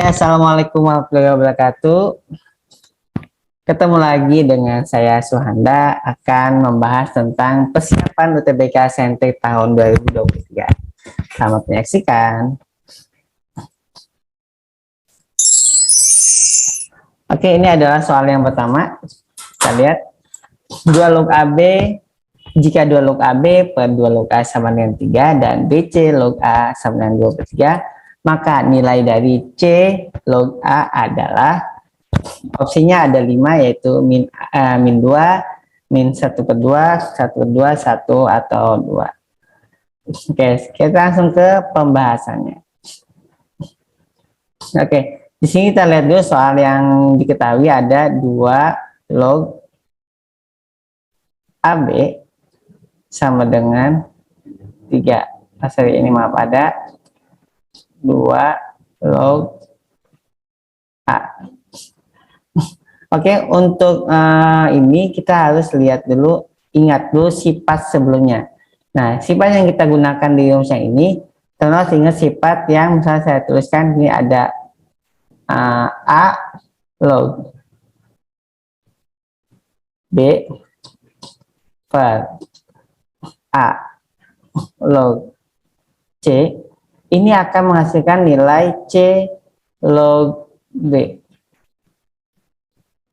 Assalamualaikum warahmatullahi wabarakatuh. Ketemu lagi dengan saya Suhanda akan membahas tentang persiapan UTBK Saintek tahun 2023. Selamat menyaksikan. Oke, ini adalah soal yang pertama. Kita lihat 2 log AB, jika 2 log AB per 2 log A sama dengan 3 dan BC log A sama dengan 2/3, maka nilai dari C log A adalah, opsinya ada 5, yaitu min 2, min 1/2, 1/2, 1, atau 2. Oke, kita langsung ke pembahasannya. Oke, di sini kita lihat dulu soal yang diketahui ada 2 log AB sama dengan 3. Sorry, ini maaf, ada 2 log A. Oke, untuk ini kita harus lihat dulu, ingat dulu sifat sebelumnya. Nah, sifat yang kita gunakan di rumusnya ini, terus ingat sifat yang misalnya saya tuliskan ini ada A log B per A log C, ini akan menghasilkan nilai C log B.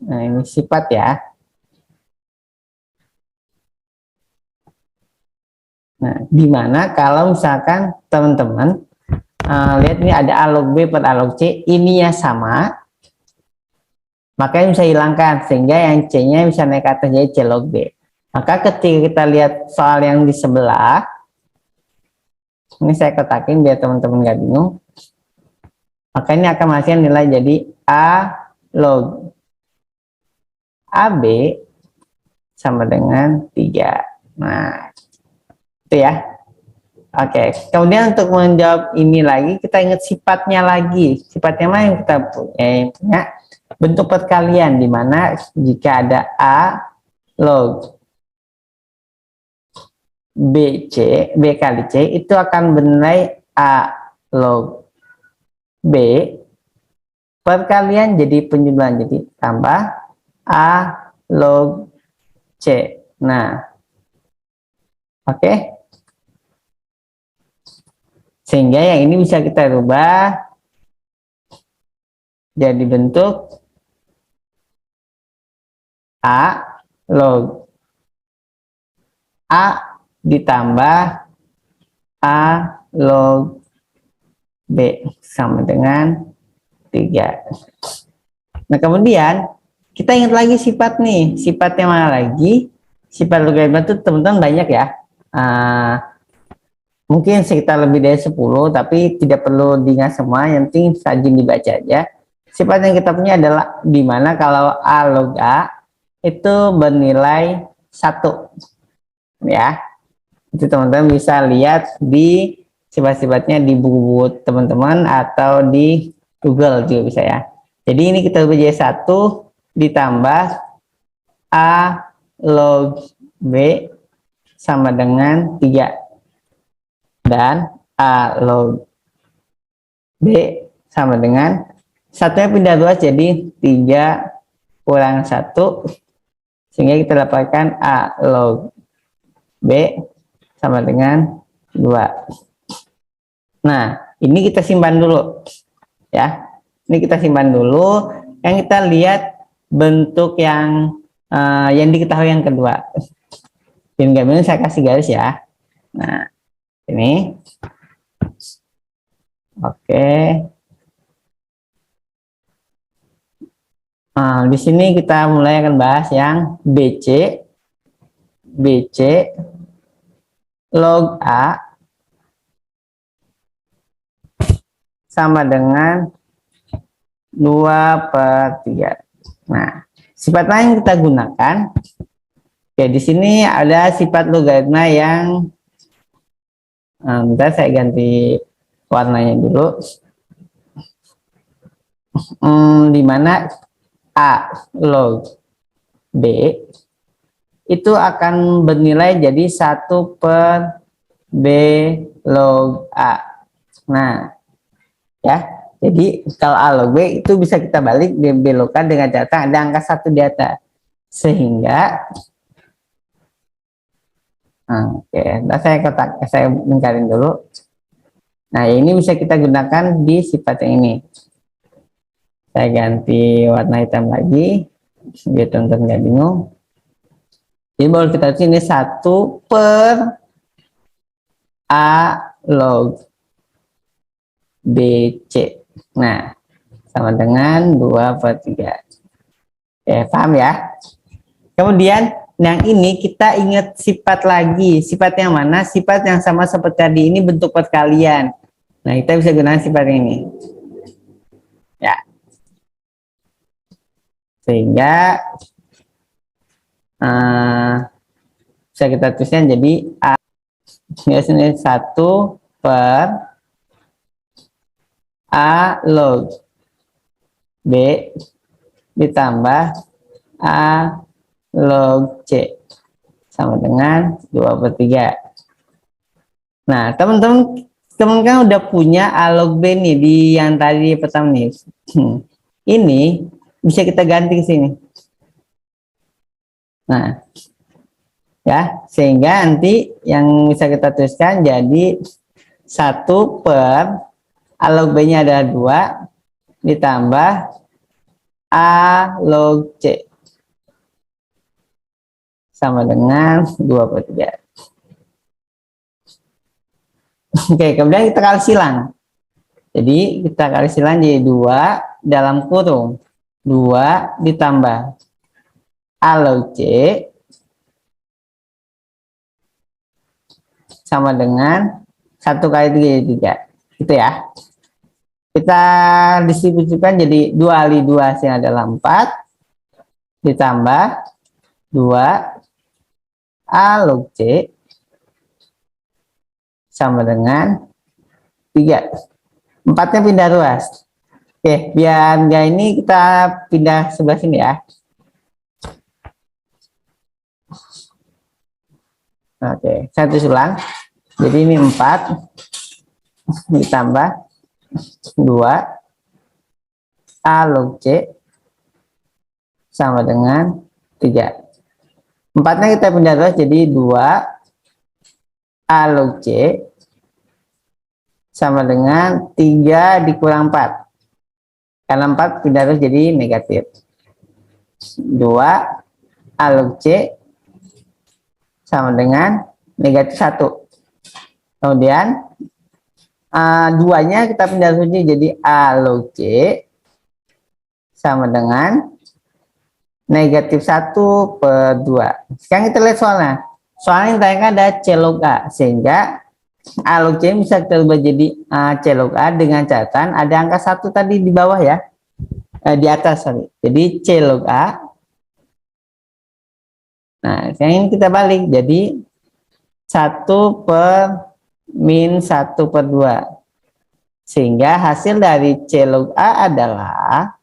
Nah, ini sifat ya. Nah, dimana kalau misalkan teman-teman lihat ini ada A log B per A log C, ininya sama, makanya bisa hilangkan sehingga yang C-nya bisa naik ke atas jadi C log B. Maka ketika kita lihat soal yang di sebelah, ini saya kotakin biar teman-teman nggak bingung. Maka ini akan menghasilkan nilai jadi A log AB sama dengan 3. Nah, itu ya. Oke, kemudian untuk menjawab ini lagi, kita ingat sifatnya lagi. Sifatnya mana yang kita punya? Bentuk perkalian, di mana jika ada A log BC, B kali C, itu akan bernilai A log B, perkalian jadi penjumlahan, jadi tambah A log C. Nah, oke. Sehingga yang ini bisa kita rubah jadi bentuk A log A ditambah A log B sama dengan 3. Nah, kemudian kita ingat lagi sifat nih. Sifatnya mana lagi? Sifat logaritma itu teman-teman banyak ya. Mungkin sekitar lebih dari 10, tapi tidak perlu diingat semua, yang penting rajin dibaca aja. Sifat yang kita punya adalah dimana kalau A log A itu bernilai 1 ya. Itu teman-teman bisa lihat di sifat-sifatnya di buku teman-teman atau di Google juga bisa ya. Jadi ini kita ubah jadi 1 ditambah A log B sama dengan 3. Dan A log B sama dengan 1-nya pindah 2 jadi 3 kurang 1, sehingga kita dapatkan A log B sama dengan 2. Nah, ini kita simpan dulu ya. Ini kita simpan dulu. Yang kita lihat bentuk yang diketahui yang kedua. Dan gambarnya saya kasih garis ya. Nah, ini oke. Nah, di sini kita mulai akan bahas yang BC log A sama dengan 2/3. Nah, sifat lain yang kita gunakan ya, di sini ada sifat logaritma yang bentar saya ganti warnanya dulu. Di mana A log B itu akan bernilai jadi 1/B log A. Nah, ya, Jadi kalau A log B itu bisa kita balik dibelokkan dengan catatan ada angka 1 di atas. Sehingga oke, nah saya lingkarin dulu. Nah, ini bisa kita gunakan di sifat yang ini. Saya ganti warna hitam lagi biar teman-teman nggak bingung. Jadi baru kita sini 1 per A log BC. Nah, sama dengan 2 per 3. Paham ya? Kemudian yang ini kita ingat sifat lagi. Sifat yang mana? Sifat yang sama seperti tadi, ini bentuk perkalian. Nah, kita bisa gunakan sifat ini. Ya. Sehingga bisa kita tuliskan jadi A ini 1 per A log B ditambah A log C sama dengan 2 per 3. Nah, teman-teman kan udah punya A log B nih di yang tadi pertama nih. Ini bisa kita ganti ke sini. Nah, ya, sehingga nanti yang bisa kita tuliskan jadi 1 per A log B-nya adalah 2 ditambah A log C sama dengan 2 per 3. Oke, kemudian kita kali silang. Jadi kita kali silang jadi 2 dalam kurung 2 ditambah A log C sama dengan 1 kali 3 jadi 3. Gitu ya. Kita distribusikan jadi 2 kali 2 hasilnya adalah 4 ditambah 2 A log C sama dengan 3. 4-nya pindah ruas. Oke, biar enggak ini kita pindah sebelah sini ya. Oke, saya tulis ulang. Jadi ini 4 ditambah 2 A log C sama dengan 3. 4-nya kita pindah terus jadi 2 A log C sama dengan 3 dikurang 4. Karena 4 pindah terus jadi negatif. 2 A log C sama dengan negatif 1. Kemudian 2-nya kita pindah terus jadi A log C sama dengan negatif 1 per 2. Sekarang kita lihat soalnya. Soalnya yang tanya ada C log A. Sehingga A log C bisa kita ubah jadi C log A dengan catatan ada angka 1 tadi di bawah ya. Di atas, sorry. Jadi C log A. Nah, sekarang ini kita balik. Jadi 1 per min 1 per 2. Sehingga hasil dari C log A adalah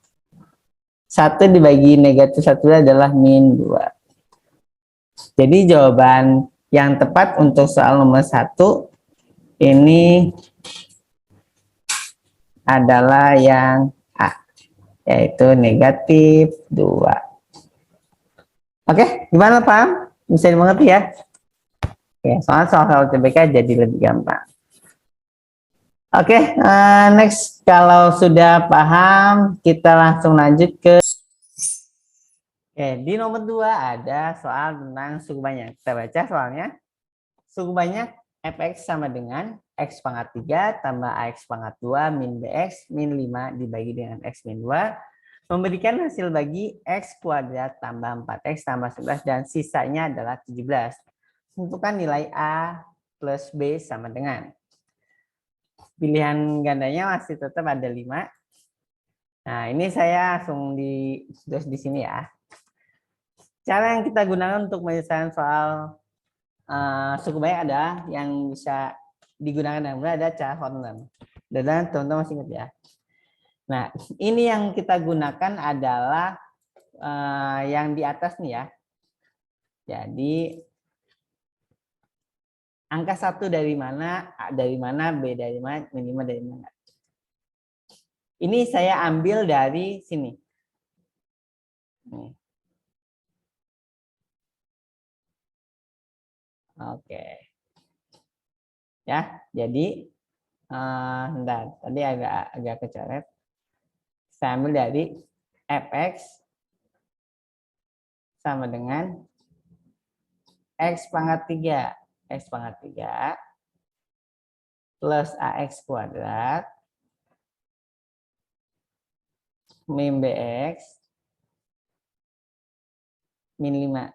1 dibagi negatif 1 adalah min 2. Jadi jawaban yang tepat untuk soal nomor 1 ini adalah yang A, yaitu negatif 2. Oke, gimana paham? Bisa dimengerti ya? Oke, soal CBK jadi lebih gampang. Oke, next kalau sudah paham kita langsung lanjut ke di nomor 2 ada soal tentang suku banyak. Kita baca soalnya. Suku banyak fx sama dengan x pangkat 3 tambah ax pangkat 2 min bx min 5 dibagi dengan x min 2 memberikan hasil bagi x kuadrat tambah 4x tambah 11 dan sisanya adalah 17. Tentukan nilai A plus B sama dengan. Pilihan gandanya masih tetap ada 5. Nah, ini saya langsung tulis di sini ya. Cara yang kita gunakan untuk menyelesaikan soal suku banyak ada yang bisa digunakan dan ada cara Horner. Dan teman-teman masih ingat ya. Nah, ini yang kita gunakan adalah yang di atas nih ya. Jadi angka 1 dari mana, A dari mana, B dari mana, min 5 dari mana. Ini saya ambil dari sini. Nih. Oke. Ya, jadi bentar, tadi agak kecoret. Saya ambil dari fx sama dengan x pangkat 3. X pangkat 3 plus ax kuadrat min bx min 5.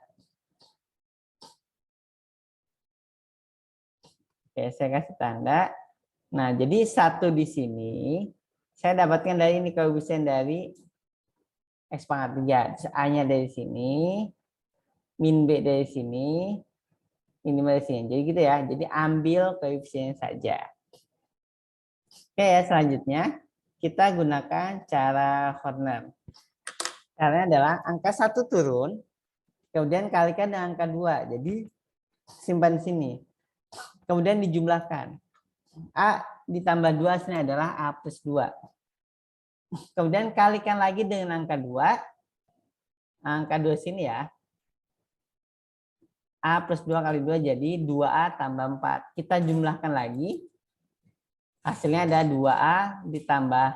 Oke, saya kasih tanda. Nah, jadi 1 di sini saya dapatkan dari ini koefisien dari x pangkat 3. A-nya dari sini, min B dari sini, minimal dari sini. Jadi gitu ya. Jadi ambil koefisien saja. Oke ya, selanjutnya kita gunakan cara Horner. Caranya adalah angka 1 turun, kemudian kalikan dengan angka 2. Jadi simpan di sini. Kemudian dijumlahkan. A ditambah 2 sini adalah A plus 2. Kemudian kalikan lagi dengan angka 2. Angka 2 sini ya. A plus 2 kali 2 jadi 2A tambah 4. Kita jumlahkan lagi. Hasilnya ada 2A ditambah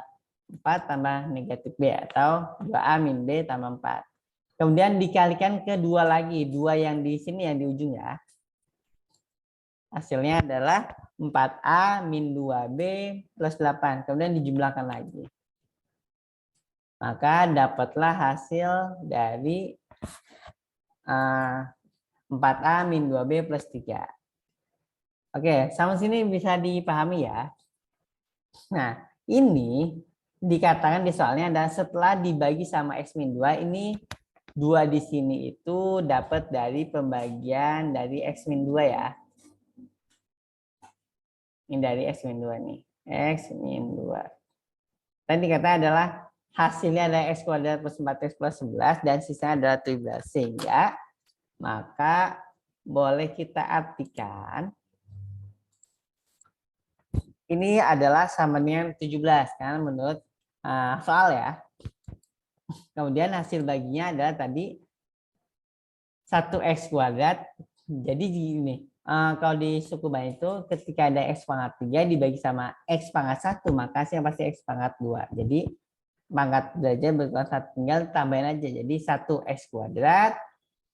4 tambah negatif B atau 2A min B tambah 4. Kemudian dikalikan ke 2 lagi. 2 yang di sini yang di ujung ya. Hasilnya adalah 4A min 2B plus 8. Kemudian dijumlahkan lagi. Maka dapatlah hasil dari 4A min 2B plus 3. Oke, sama sini bisa dipahami ya. Nah, ini dikatakan di soalnya adalah setelah dibagi sama X min 2, ini 2 di sini itu dapat dari pembagian dari X min 2 ya. Ini dari X min 2 nih. X min 2. Tadi dikatakan adalah hasilnya adalah X kuadrat plus 4X plus 11 dan sisanya adalah 17. Sehingga maka boleh kita artikan ini adalah sama dengan 17 kan menurut soal ya. Kemudian hasil baginya adalah tadi 1x kuadrat. Jadi gini, kalau di suku Bani itu ketika ada x pangkat 3 dibagi sama x pangkat 1, maka hasilnya pasti x pangkat 2. Jadi pangkat derajat berkurang 1, tinggal tambahin aja. Jadi 1x kuadrat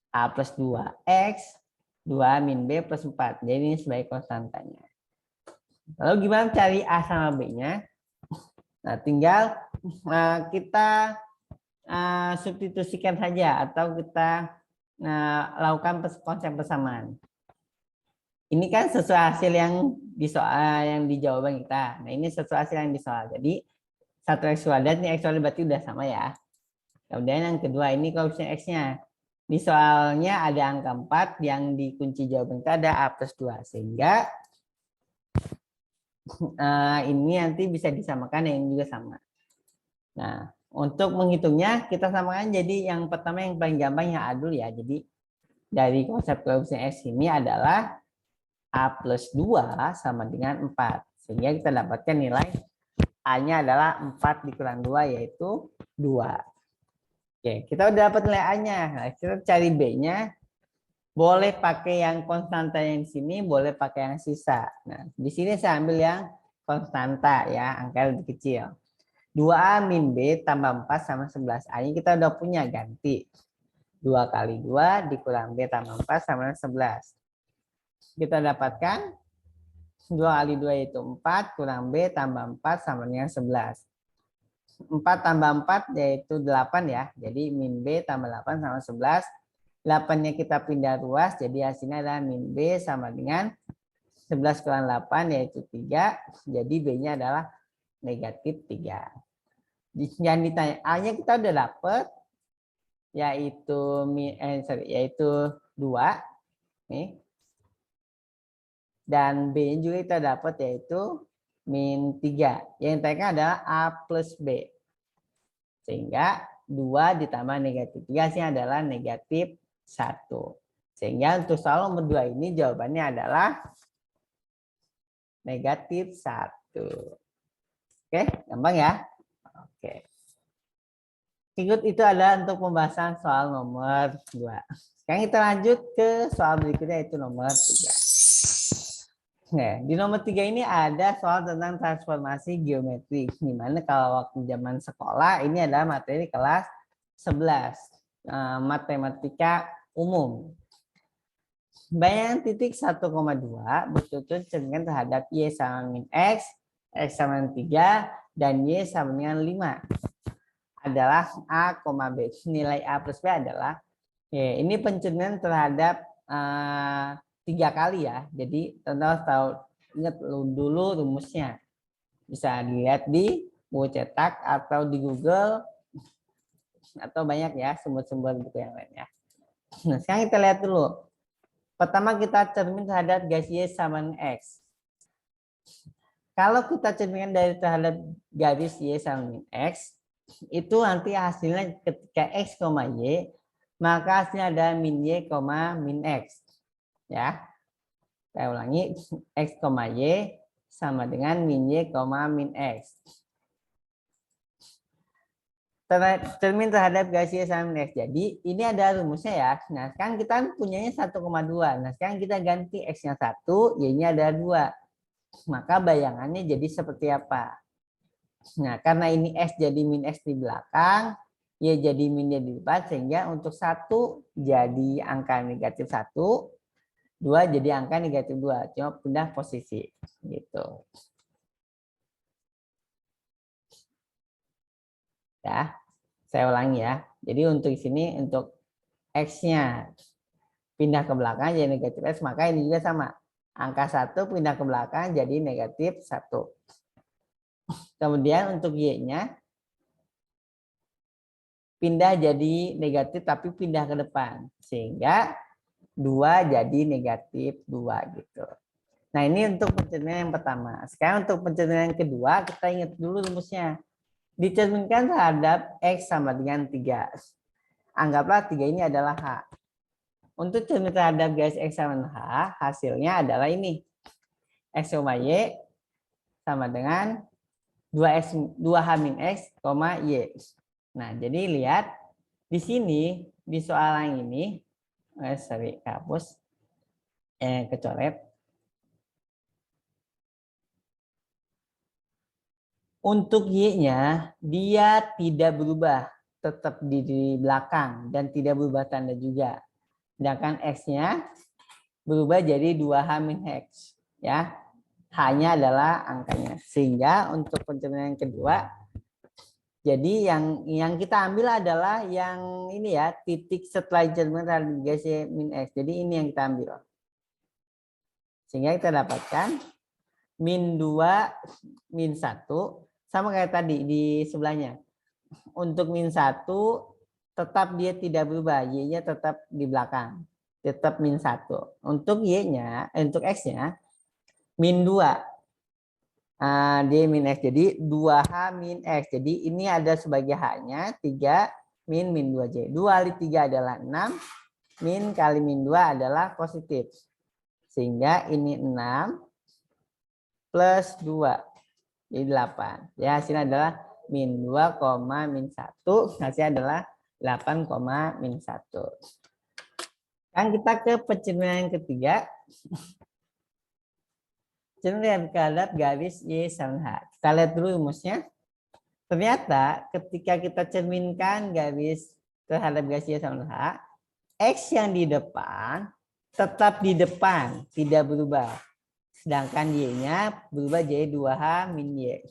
A plus 2x 2 min B plus 4. Jadi ini sebagai konstantanya. Lalu gimana cari A sama B-nya? Nah, tinggal kita substitusikan saja atau kita lakukan konsep persamaan. Ini kan sesuai hasil yang di soal yang di jawaban kita. Nah, ini sesuai hasil yang di soal. Jadi 1x kuadrat ini x kuadrat berarti udah sama ya. Kemudian yang kedua ini koefisien x-nya. Di soalnya ada angka 4, yang di kunci jawaban kita ada A plus 2. Sehingga ini nanti bisa disamakan, yang juga sama. Nah, untuk menghitungnya kita samakan, jadi yang pertama yang paling gampang yang A dulu ya. Jadi dari konsep koefisien X ini adalah A plus 2 sama dengan 4. Sehingga kita dapatkan nilai A-nya adalah 4 dikurang 2 yaitu 2. Oke, kita udah dapat nilai A-nya. Nah, kita cari B-nya. Boleh pakai yang konstanta yang di sini, boleh pakai yang sisa. Nah, di sini saya ambil yang konstanta ya, angka lebih kecil. 2A min B tambah 4 sama 11. A ini kita udah punya, ganti. 2 kali 2 dikurang B tambah 4 sama 11. Kita dapatkan 2 kali 2 itu 4, kurang B tambah 4 sama dengan 11. 4 tambah 4 yaitu 8 ya. Jadi min B tambah 8 sama 11. 8-nya kita pindah ruas, jadi hasilnya adalah min B sama dengan 11 kurang 8 yaitu 3. Jadi B-nya adalah negatif 3. Yang ditanya A-nya kita udah dapet yaitu 2 nih. Dan B juga kita dapat yaitu min 3. Yang ditanyakan adalah A plus B. Sehingga 2 ditambah negatif 3 hasilnya adalah negatif 1. Sehingga untuk soal nomor 2 ini jawabannya adalah negatif 1. Oke, gampang ya. Oke. Ikut itu adalah untuk pembahasan soal nomor 2. Sekarang kita lanjut ke soal berikutnya, yaitu nomor 3. Nah, di nomor 3 ini ada soal tentang transformasi geometri. Dimana kalau waktu zaman sekolah ini adalah materi kelas 11. Matematika umum. Bayangan titik 1,2 bertutur cerminan terhadap Y sama min X sama dengan 3, dan Y sama dengan 5. Adalah A, B. Nilai A plus B adalah, ini pencerminan terhadap 3 kali ya. Jadi teman-teman tahu, ingat dulu rumusnya. Bisa dilihat di buku cetak atau di Google, atau banyak ya sumber-sumber buku yang lainnya. Nah, sekarang kita lihat dulu. Pertama kita cermin terhadap garis Y sama dengan X. Kalau kita cerminkan dari terhadap garis Y sama dengan X, itu nanti hasilnya ketika X, Y, maka hasilnya ada min Y, min X. Ya, saya ulangi, X, Y sama dengan min Y, min X. Cermin terhadap garis Y sama min X. Jadi ini ada rumusnya ya. Nah, sekarang kita punyanya 1,2. Nah, sekarang kita ganti X-nya 1, Y-nya ada 2. Maka bayangannya jadi seperti apa? Nah, karena ini X jadi min X di belakang, Y jadi min Y di depan, sehingga untuk 1 jadi angka negatif 1, 2 jadi angka negatif 2. Cuma pindah posisi. Gitu. Ya, saya ulangi ya. Jadi untuk sini, untuk X-nya pindah ke belakang jadi negatif X, maka ini juga sama. Angka 1 pindah ke belakang jadi negatif 1. Kemudian untuk Y-nya pindah jadi negatif tapi pindah ke depan. Sehingga 2 jadi negatif 2 gitu. Nah, ini untuk pencerminan yang pertama. Sekarang untuk pencerminan yang kedua, kita ingat dulu rumusnya. Dicerminkan terhadap X sama dengan 3. Anggaplah 3 ini adalah H. Untuk cermin terhadap garis X sama dengan H, hasilnya adalah ini. X, Y sama dengan 2H min X, Y. Nah, jadi lihat di sini, di soal yang ini, sorry, hapus, kecoret. Untuk Y-nya, dia tidak berubah, tetap di belakang dan tidak berubah tanda juga. Sedangkan X-nya berubah jadi 2H min X. Ya, H-nya adalah angkanya. Sehingga untuk pencerminan yang kedua, jadi yang kita ambil adalah yang ini ya, titik setelah cerminan garis Y min X. Jadi ini yang kita ambil. Sehingga kita dapatkan min 2, min 1, sama kayak tadi di sebelahnya. Untuk min 1 tetap dia tidak berubah, Y-nya tetap di belakang, tetap min 1. Untuk Y-nya, untuk X-nya min 2. Dia min X, jadi 2H min X. Jadi ini ada sebagai H-nya 3 min 2J. 2 kali 3 adalah 6, min kali min 2 adalah positif. Sehingga ini 6 plus 2. Jadi 8. Ya, hasilnya adalah min 2, min 1. Hasilnya adalah 8, min 1. Sekarang kita ke pencerminan yang ketiga. Cerminan terhadap garis Y sama H. Kita lihat dulu rumusnya. Ternyata ketika kita cerminkan garis terhadap garis Y sama H, X yang di depan tetap di depan, tidak berubah. Sedangkan Y-nya berubah jadi 2H min Y.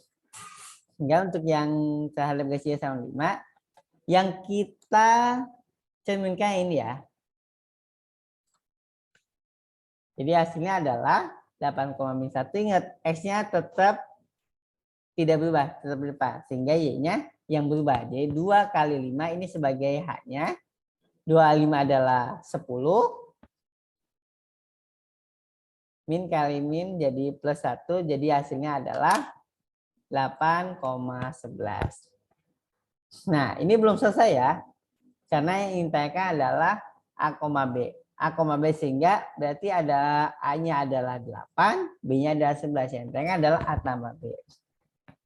Sehingga untuk yang terhadap garis Y sama 5, yang kita cerminkan ini ya. Jadi hasilnya adalah 8, min 1. Ingat, X-nya tetap tidak berubah, tetap di depan. Sehingga Y-nya yang berubah. Jadi 2 kali 5 ini sebagai H-nya. 2 kali 5 adalah 10. Min kali min jadi plus 1. Jadi hasilnya adalah 8,11. Nah, ini belum selesai ya. Karena yang ditanyakan adalah A, B. A, B sehingga berarti ada A-nya adalah 8, B-nya adalah 11. Yang ditanyakan adalah A tambah B.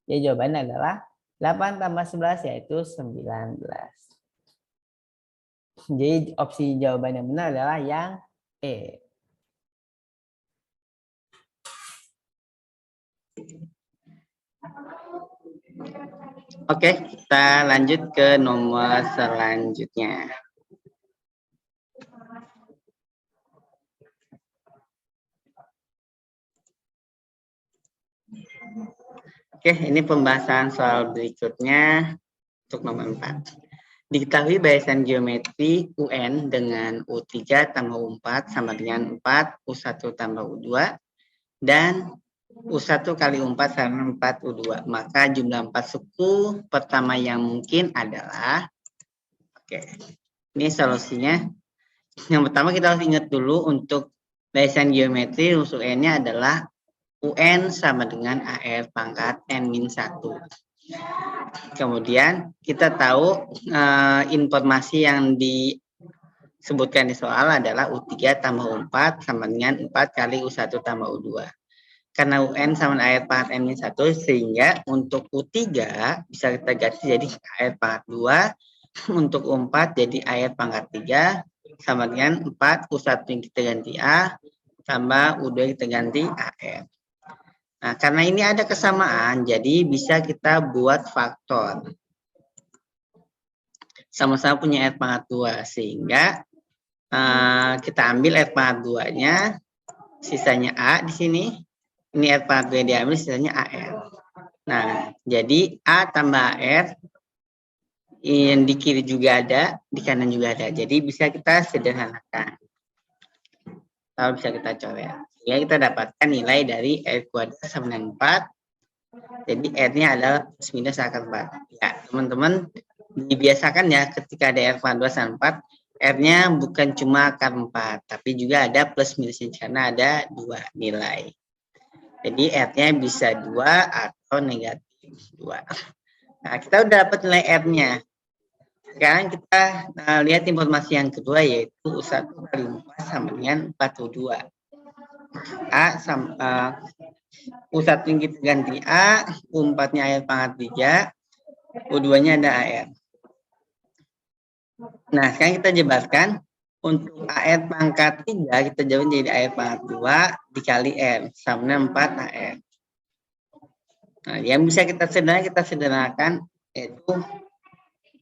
Jadi jawabannya adalah 8 tambah 11 yaitu 19. Jadi opsi jawaban yang benar adalah yang E. Oke, kita lanjut ke nomor selanjutnya. Oke, ini pembahasan soal berikutnya untuk nomor 4. Diketahui barisan geometri UN dengan U3 tambah U4 sama dengan 4 U1 tambah U2 dan U1 kali U4 sama 4 U2. Maka jumlah 4 suku pertama yang mungkin adalah, oke, ini solusinya. Yang pertama kita harus ingat dulu untuk barisan geometri rumus UN-nya adalah UN sama dengan AR pangkat N-1. Kemudian kita tahu informasi yang disebutkan di soal adalah U3 tambah U4 sama dengan 4 kali U1 tambah U2. Karena UN sama AR pangkat N-1 sehingga untuk U3 bisa kita ganti jadi AR pangkat 2, untuk U4 jadi AR pangkat 3 sama dengan 4 U1 yang kita ganti A tambah U2 yang kita ganti AR. Nah, karena ini ada kesamaan, jadi bisa kita buat faktor. Sama-sama punya R pangkat 2, sehingga kita ambil R pangkat 2-nya, sisanya A di sini. Ini R pangkat 2 diambil, sisanya AR. Nah, jadi A tambah AR, yang di kiri juga ada, di kanan juga ada. Jadi bisa kita sederhanakan. Kalau bisa kita coret. Ya, kita dapatkan nilai dari R kuadrat sama dengan 4. Jadi R-nya adalah plus minus akar 4. Ya, teman-teman dibiasakan ya ketika ada R kuadrat 2 sama 4, R-nya bukan cuma akar 4, tapi juga ada plus minusnya karena ada 2 nilai. Jadi R-nya bisa 2 atau negatif 2. Nah, kita udah dapat nilai R-nya. Sekarang kita lihat informasi yang kedua yaitu U1 kali 4 sama dengan 4U2. A sama U1 yang kita ganti A, U4-nya AR pangkat 3, U2-nya ada AR. Nah, sekarang kita jelaskan untuk AR pangkat 3 kita jawab jadi AR pangkat 2 dikali R sama dengan 4 AR. Nah, yang bisa kita sederhanakan yaitu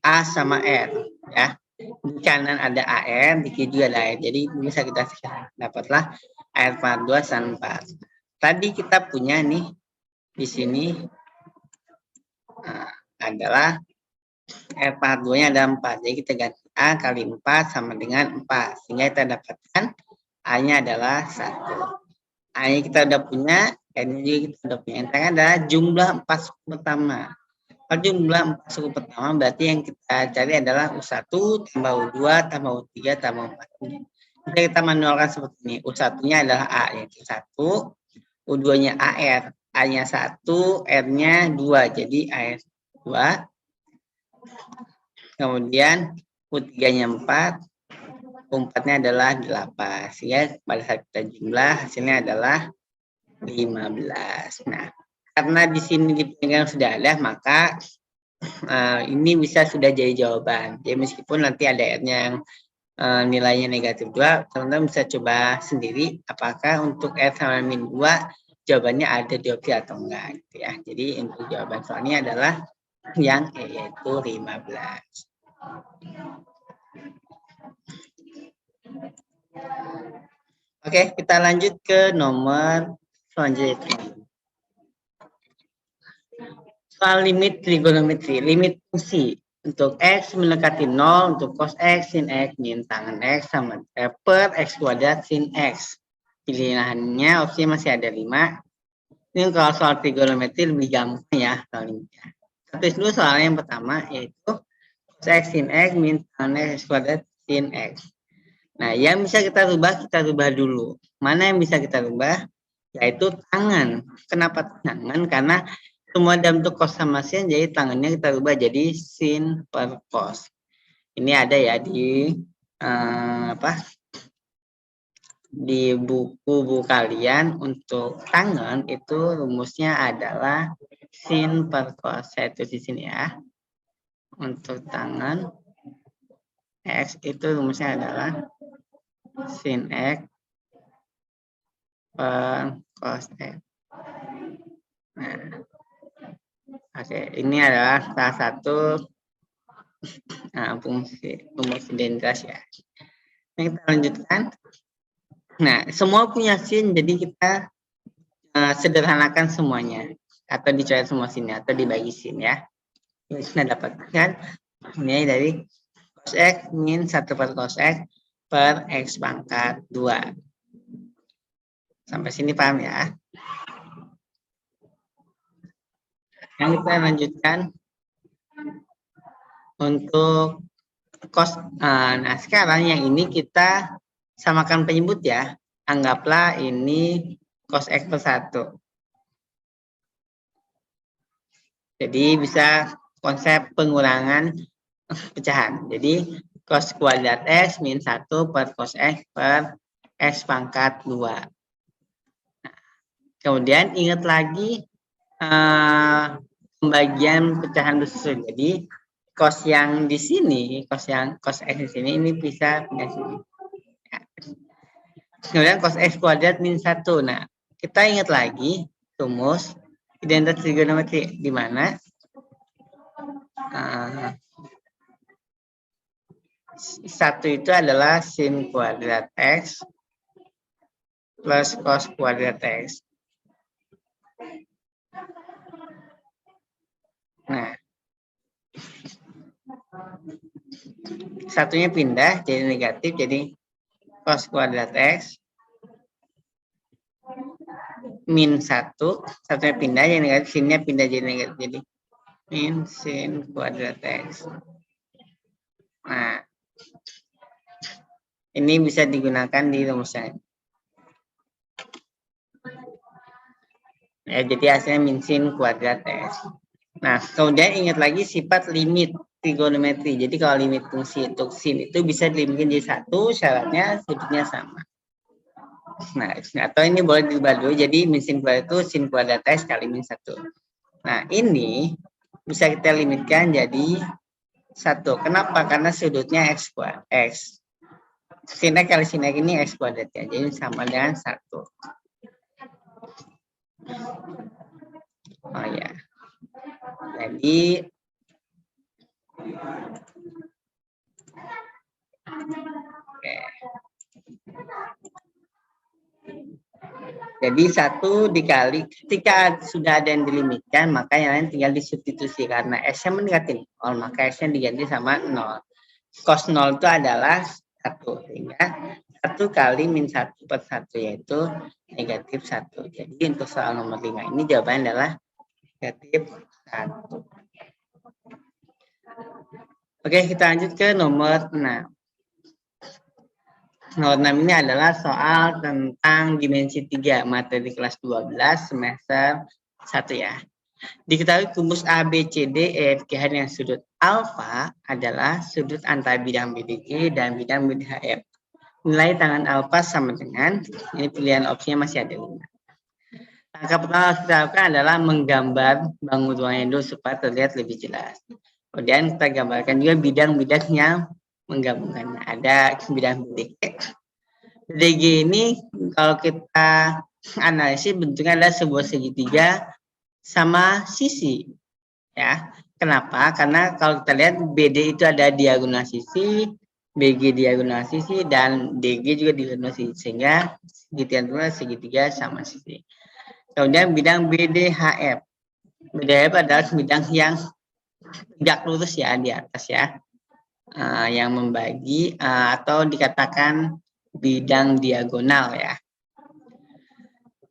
A sama R ya. Di kanan ada AR, di kiri juga ada AR. Jadi bisa kita dapatlah AR pangkat 2 sama 4. Tadi kita punya nih di sini adalah R pangkat 2-nya ada 4. Jadi kita ganti A kali 4 sama dengan 4. Sehingga kita dapatkan A-nya adalah 1. A-nya kita udah punya, N-nya juga kita udah punya. Yang terakhir adalah jumlah 4 suku pertama. Kalau jumlah 4 suku pertama berarti yang kita cari adalah U1 tambah U2 tambah U3 tambah U4. Jadi kita manualkan seperti ini. U1-nya adalah A, yaitu 1. U2-nya AR. A-nya 1, R-nya 2. Jadi AR 2. Kemudian U3-nya 4, U4-nya adalah 8. Sehingga pada saat kita jumlah hasilnya adalah 15. Nah, karena di sini di penilaian sudah ada, maka ini bisa sudah jadi jawaban. Jadi meskipun nanti ada R-nya yang nilainya negatif 2, teman-teman bisa coba sendiri apakah untuk R sama min 2 jawabannya ada di opsi atau enggak gitu ya. Jadi untuk jawaban soalnya adalah yang E, yaitu 15. Oke, kita lanjut ke nomor selanjutnya. Soal limit trigonometri, limit fungsi. Untuk X mendekati 0, untuk cos X, sin X, min tangan X, sama per X kuadrat sin X. Pilihannya opsi masih ada 5. Ini kalau soal trigonometri lebih gampang ya soalnya. Tulis dulu soal yang pertama yaitu cos X sin X, min tangan X kuadrat sin X. Nah, yang bisa kita rubah dulu. Mana yang bisa kita rubah? Yaitu tangan. Kenapa tangan? Karena semua dalam bentuk cos sama sin, jadi tangannya kita rubah jadi sin per cos. Ini ada ya di di buku kalian. Untuk tangan itu rumusnya adalah sin per cos 1 di sini ya. Untuk tangan X itu rumusnya adalah sin X per cos X. Nah, oke, ini adalah salah satu fungsi rumus identitas ya. Nah, kita lanjutkan. Nah, semua punya sin, jadi kita sederhanakan semuanya atau dicoret semua sin atau dibagi sin ya. Kita dapatkan ini dari cos X min 1 per cos X per X pangkat 2. Sampai sini paham ya? Yang kita lanjutkan untuk cos. Nah, sekarang yang ini kita samakan penyebut ya. Anggaplah ini cos X per 1. Jadi bisa konsep pengurangan pecahan. Jadi cos kuadrat X min 1 per cos X per X pangkat 2. Kemudian ingat lagi pembagian pecahan bersusun. Jadi cos yang di sini, cos X di sini ini bisa pindah sini. Ya. Kemudian cos X kuadrat min 1. Nah, kita ingat lagi rumus identitas trigonometri di mana satu itu adalah sin kuadrat X plus cos kuadrat X. Nah, satunya pindah jadi negatif, jadi cos kuadrat X min 1, satunya pindah jadi negatif, sinnya pindah jadi negatif, jadi min sin kuadrat X. Nah, ini bisa digunakan di rumusnya. Ya, jadi hasilnya min sin kuadrat X. Nah, kemudian ingat lagi sifat limit trigonometri. Jadi kalau limit fungsi untuk sin itu bisa dilimitin jadi 1, syaratnya sudutnya sama. Nah, atau ini boleh diubah dulu. Jadi min sin kuadrat itu sin kuadrat X kali min 1. Nah, ini bisa kita limitkan jadi 1. Kenapa? Karena sudutnya X kuadrat. X. Sin X kali sin X ini X kuadrat ya. Jadi sama dengan 1. Oh ya. Jadi oke. Jadi 1 dikali, ketika sudah ada yang dilimitkan, maka yang lain tinggal disubstitusi. Karena S-nya mendekati 0, maka S-nya diganti sama 0. Cos 0 itu adalah 1. Sehingga 1 kali min 1 per 1, yaitu negatif 1. Jadi untuk soal nomor 5 ini jawabannya adalah negatif 1. Oke, kita lanjut ke nomor 6. Nomor 6 ini adalah soal tentang dimensi 3, materi kelas 12 semester 1 ya. Diketahui rumus A, B, C, D, E, F, G dengan sudut alfa adalah sudut antara bidang BDG dan bidang BDHF. Nilai tangan alfa sama dengan, ini pilihan opsinya masih ada 5. Langkah pertama yang kita lakukan adalah menggambar bangun ruangnya dulu supaya terlihat lebih jelas. Kemudian kita gambarkan juga bidang-bidang yang menggabungkan. Ada bidang BDG. BDG ini kalau kita analisis bentuknya adalah sebuah segitiga sama sisi. Ya, kenapa? Karena kalau kita lihat BD itu ada diagonal sisi, BG diagonal sisi, dan DG juga diagonal sisi, sehingga segitiga sama sisi. Kemudian bidang BDHF. BDHF adalah bidang yang tegak lurus ya di atas ya, yang membagi atau dikatakan bidang diagonal ya.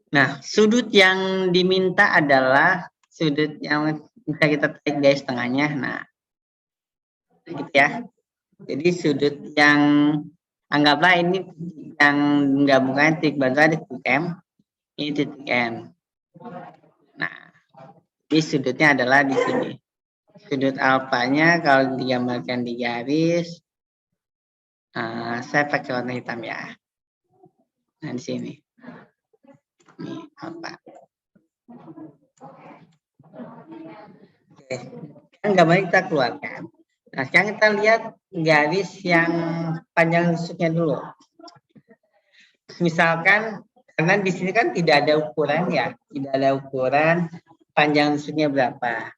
Nah, sudut yang diminta adalah sudut yang bisa kita tarik garis tengahnya. Nah, gitu ya. Jadi sudut yang anggaplah ini yang menggabungkan titik bantuan titik M, ini titik M. Nah, ini sudutnya adalah di sini. Sudut alfanya kalau digambarkan di garis, saya pakai warna hitam ya. Nah, di sini. Ini alfa. Oke, kan gambarnya kita keluarkan. Nah, sekarang kita lihat garis yang panjang lusuknya dulu. Misalkan, karena di sini kan tidak ada ukuran ya, tidak ada ukuran panjang lusuknya berapa.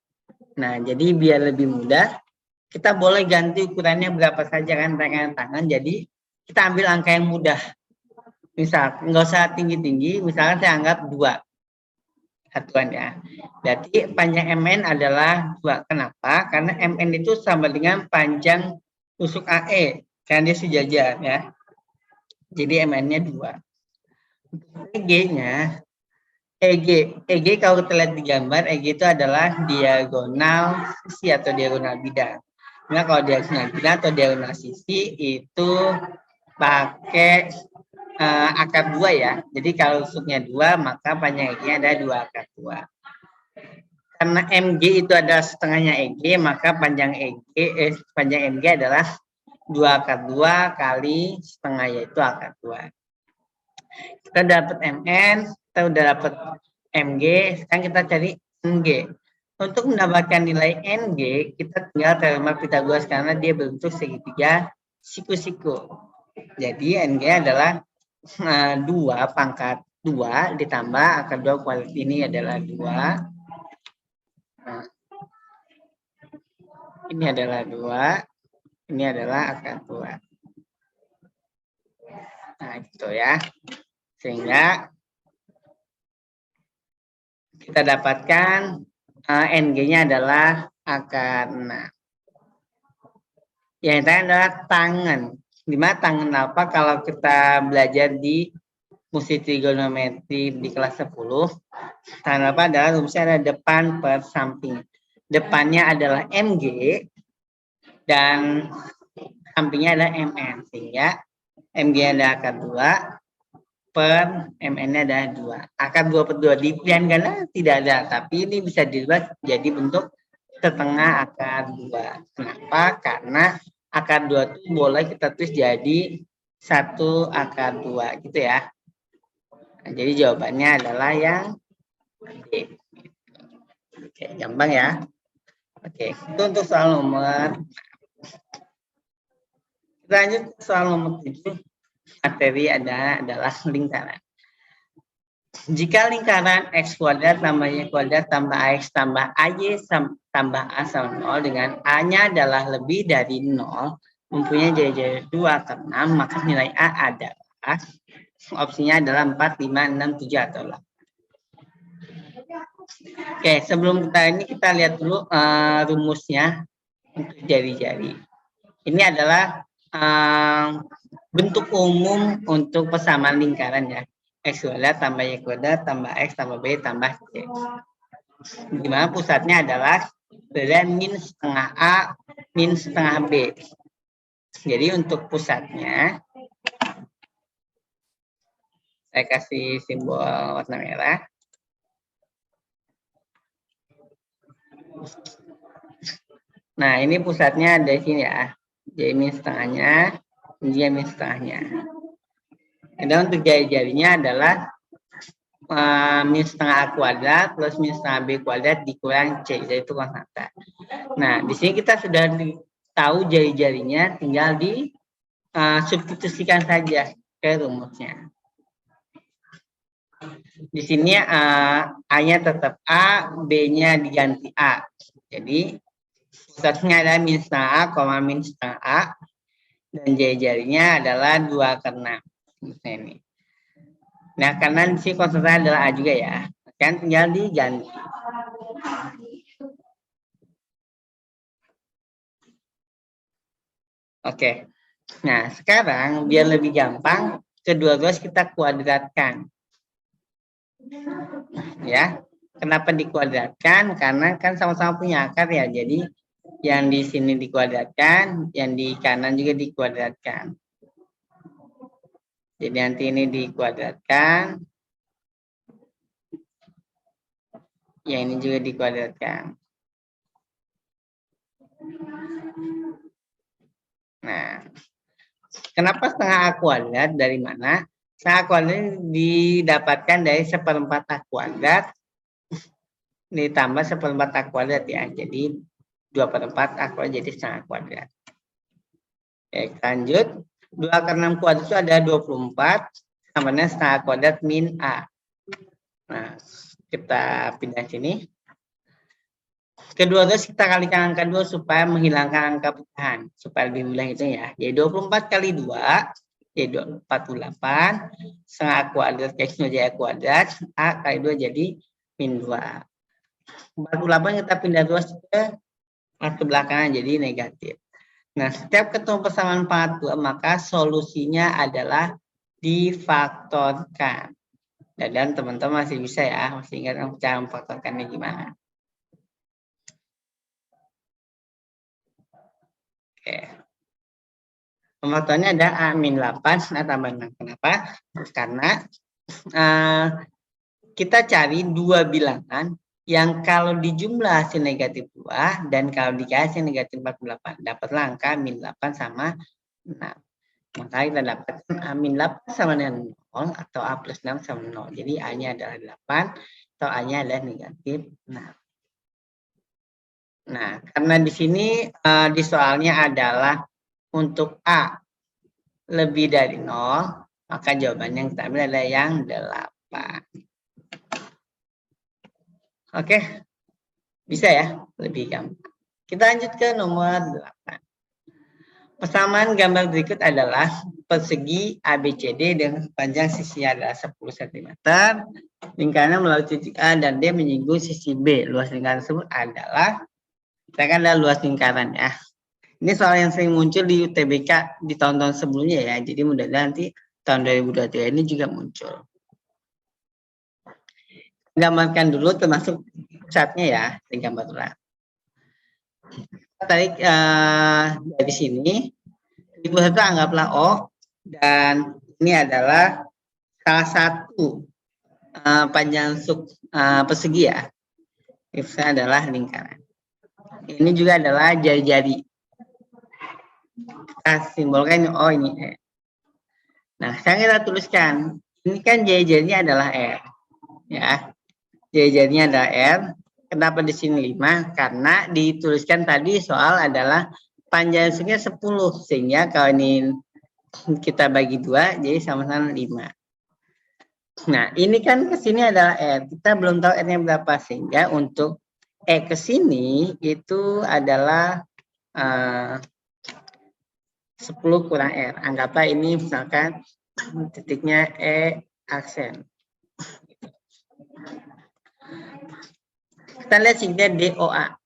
Nah, jadi biar lebih mudah, kita boleh ganti ukurannya berapa saja kan tangan tangan. Jadi kita ambil angka yang mudah. Misal, nggak usah tinggi-tinggi, misalkan saya anggap 2 satuan ya. Berarti panjang MN adalah 2. Kenapa? Karena MN itu sama dengan panjang tusuk AE, karena dia sejajar ya. Jadi MN-nya 2. EG-nya, EG kalau kita lihat di gambar, EG itu adalah diagonal sisi atau diagonal bidang. Nah, kalau diagonal bidang atau diagonal sisi itu pakai akar 2 ya. Jadi kalau tusuknya 2, maka panjang EG ada 2 akar 2. Karena MG itu adalah setengahnya EG, maka panjang MG adalah 2 akar 2 kali setengah, yaitu akar 2. Kita dapat MN, kita udah dapat MG, sekarang kita cari NG. Untuk mendapatkan nilai NG, kita tinggal teorema Pythagoras karena dia bentuk segitiga siku-siku. Jadi NG adalah 2 pangkat 2 ditambah akar 2 kuadrat, ini adalah 2. Nah, ini adalah 2, ini adalah akar 2. Nah, gitu ya. Sehingga kita dapatkan NG-nya adalah akar 6. Yang terakhir adalah tangan. Di mana tangan apa? Kalau kita belajar di fungsi trigonometri di kelas 10, tangan apa adalah rumusnya ada depan per samping. Depannya adalah MG dan sampingnya adalah MN. Sehingga MG ada akar 2 per MN-nya ada 2. Akar 2 per 2 di pilihan ganda tidak ada, tapi ini bisa dibuat jadi bentuk setengah akar 2. Kenapa? Karena akar 2 itu boleh kita tulis jadi 1 akar 2 gitu ya. Nah, jadi jawabannya adalah yang D. Oke, gampang ya. Oke, itu untuk soal nomor. Kita lanjut ke soal nomor 7. Materi adalah lingkaran. Jika lingkaran X kuadrat tambah Y kuadrat tambah AX tambah AY tambah A sama 0 dengan A-nya adalah lebih dari 0, mempunyai jari-jari 2 akar 6, maka nilai A adalah, opsinya adalah 4, 5, 6, 7, atau 8. Oke, sebelum kita lihat dulu rumusnya untuk jari-jari. Ini adalah bentuk umum untuk persamaan lingkaran ya. X kuadrat tambah Y kuadrat tambah X tambah B tambah C. Di mana pusatnya adalah perbedaan min setengah A min setengah B. Jadi untuk pusatnya, saya kasih simbol warna merah. Nah, ini pusatnya ada di sini ya. J min setengahnya, J min setengahnya. Dan untuk jari-jarinya adalah min setengah A kuadrat plus min setengah B kuadrat dikurang C, yaitu konstanta. Nah, di sini kita sudah tahu jari-jarinya, tinggal di substitusikan saja ke rumusnya. Di sini A-nya tetap A, B-nya diganti A. Jadi pusatnya adalah min setengah A, min setengah A, dan jari-jarinya adalah 2 akar 6. Ini. Nah, karena di sini konstanta adalah A juga ya, kan tinggal diganti. Oke. Nah, sekarang biar lebih gampang, kedua-duanya kita kuadratkan. Ya. Kenapa dikuadratkan? Karena kan sama-sama punya akar ya. Jadi yang di sini dikuadratkan, yang di kanan juga dikuadratkan. Jadi nanti ini dikuadratkan, yang ini juga dikuadratkan. Nah, kenapa setengah A kuadrat? Dari mana? Setengah A kuadrat didapatkan dari 1/4 A kuadrat ditambah 1/4 A kuadrat ya. Jadi 2/4 A kuadrat jadi setengah kuadrat. Oke, lanjut. 2 akar 6 kuadrat itu ada 24, sama dengan setengah kuadrat min A. Nah, kita pindah sini. Kedua terus kita kalikan angka 2 supaya menghilangkan angka pecahan, supaya lebih mudah itu ya. Jadi 24 kali 2, jadi 48, setengah A kuadrat, X jadi A kuadrat, A kali 2 jadi min 2. 48 kita pindah 2 ke belakang jadi negatif. Nah, setiap ketemu persamaan pangkat 2, maka solusinya adalah difaktorkan. Dan teman-teman masih bisa ya, masih ingat cara memfaktorkannya gimana. Oke. Pemfaktornya ada A-8 tambah 6. Kenapa? Karena kita cari dua bilangan yang kalau dijumlah hasil negatif 2 dan kalau dikasih negatif 48. Dapatlah angka min 8 sama 6. Maka kita dapatkan A-8 sama dengan 0 atau A plus 6 sama 0. Jadi A-nya adalah 8 atau A-nya adalah negatif 6. Nah, karena di sini di soalnya adalah untuk A lebih dari 0, maka jawabannya yang kita ambil adalah yang 8. Oke, bisa ya, lebih gampang. Kita lanjut ke nomor 8. Persamaan gambar berikut adalah persegi ABCD dengan panjang sisi adalah 10 cm. Lingkarannya melalui titik A dan D menyinggung sisi B. Luas lingkaran tersebut adalah, kita kan ada luas lingkaran ya. Ini soal yang sering muncul di UTBK di tahun-tahun sebelumnya ya. Jadi mudah-mudahan nanti tahun 2023 ini juga muncul. Gambarkan dulu termasuk pusatnya ya, digambar dulu. Kita tarik dari sini. Di pusat itu anggaplah O, dan ini adalah salah satu panjang persegi ya. Ini adalah lingkaran. Ini juga adalah jari-jari. Kita simbolkan O ini E. Nah, sekarang kita tuliskan. Ini kan jari-jarinya adalah R. Ya. Jari-jarinya adalah R. Kenapa di sini 5? Karena dituliskan tadi soal adalah panjang seginya 10. Sehingga kalau ini kita bagi 2, jadi sama-sama 5. Nah, ini kan ke sini adalah R. Kita belum tahu R-nya berapa. Sehingga untuk E ke sini itu adalah 10 kurang R. Anggaplah ini misalkan titiknya E aksen. Kita lihat segitiga DOA.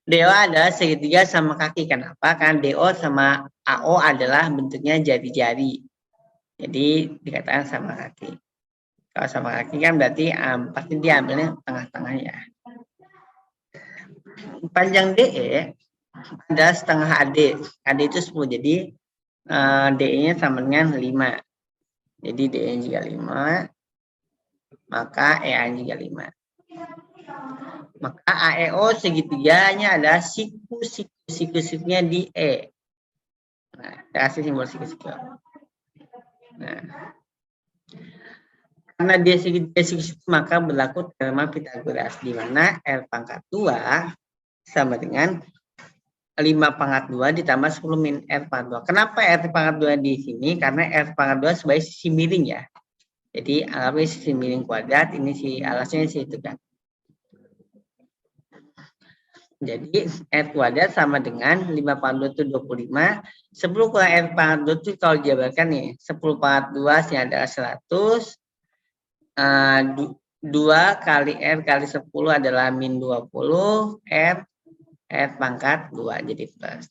DOA adalah segitiga sama kaki. Kenapa? Karena DO sama AO adalah bentuknya jari-jari. Jadi dikatakan sama kaki. Kalau sama kaki kan berarti pasti diambilnya tengah-tengah ya. Panjang DE adalah setengah AD. AD itu 10. Jadi DE-nya sama dengan 5. Jadi DE juga 5. Maka EA juga 5. Maka AEO segitiganya adalah siku-sikunya di E. Nah, kasih simbol siku-siku. Nah, karena dia segitiga siku-siku maka berlaku teorema Pythagoras, di mana R pangkat 2 sama dengan 5 pangkat 2 ditambah 10 min R pangkat 2. Kenapa R pangkat 2 di sini? Karena R pangkat 2 sebagai sisi miring ya. Jadi anggapnya sisi miring kuadrat, ini si alasnya sih itu kan. Jadi R kuadrat sama dengan 5 pangkat 2 itu 25. 10 kurang R pangkat 2 itu kalau dijabarkan nih, 10 pangkat 2 nya adalah 100. 2 kali R kali 10 adalah min 20. R pangkat 2 jadi plus.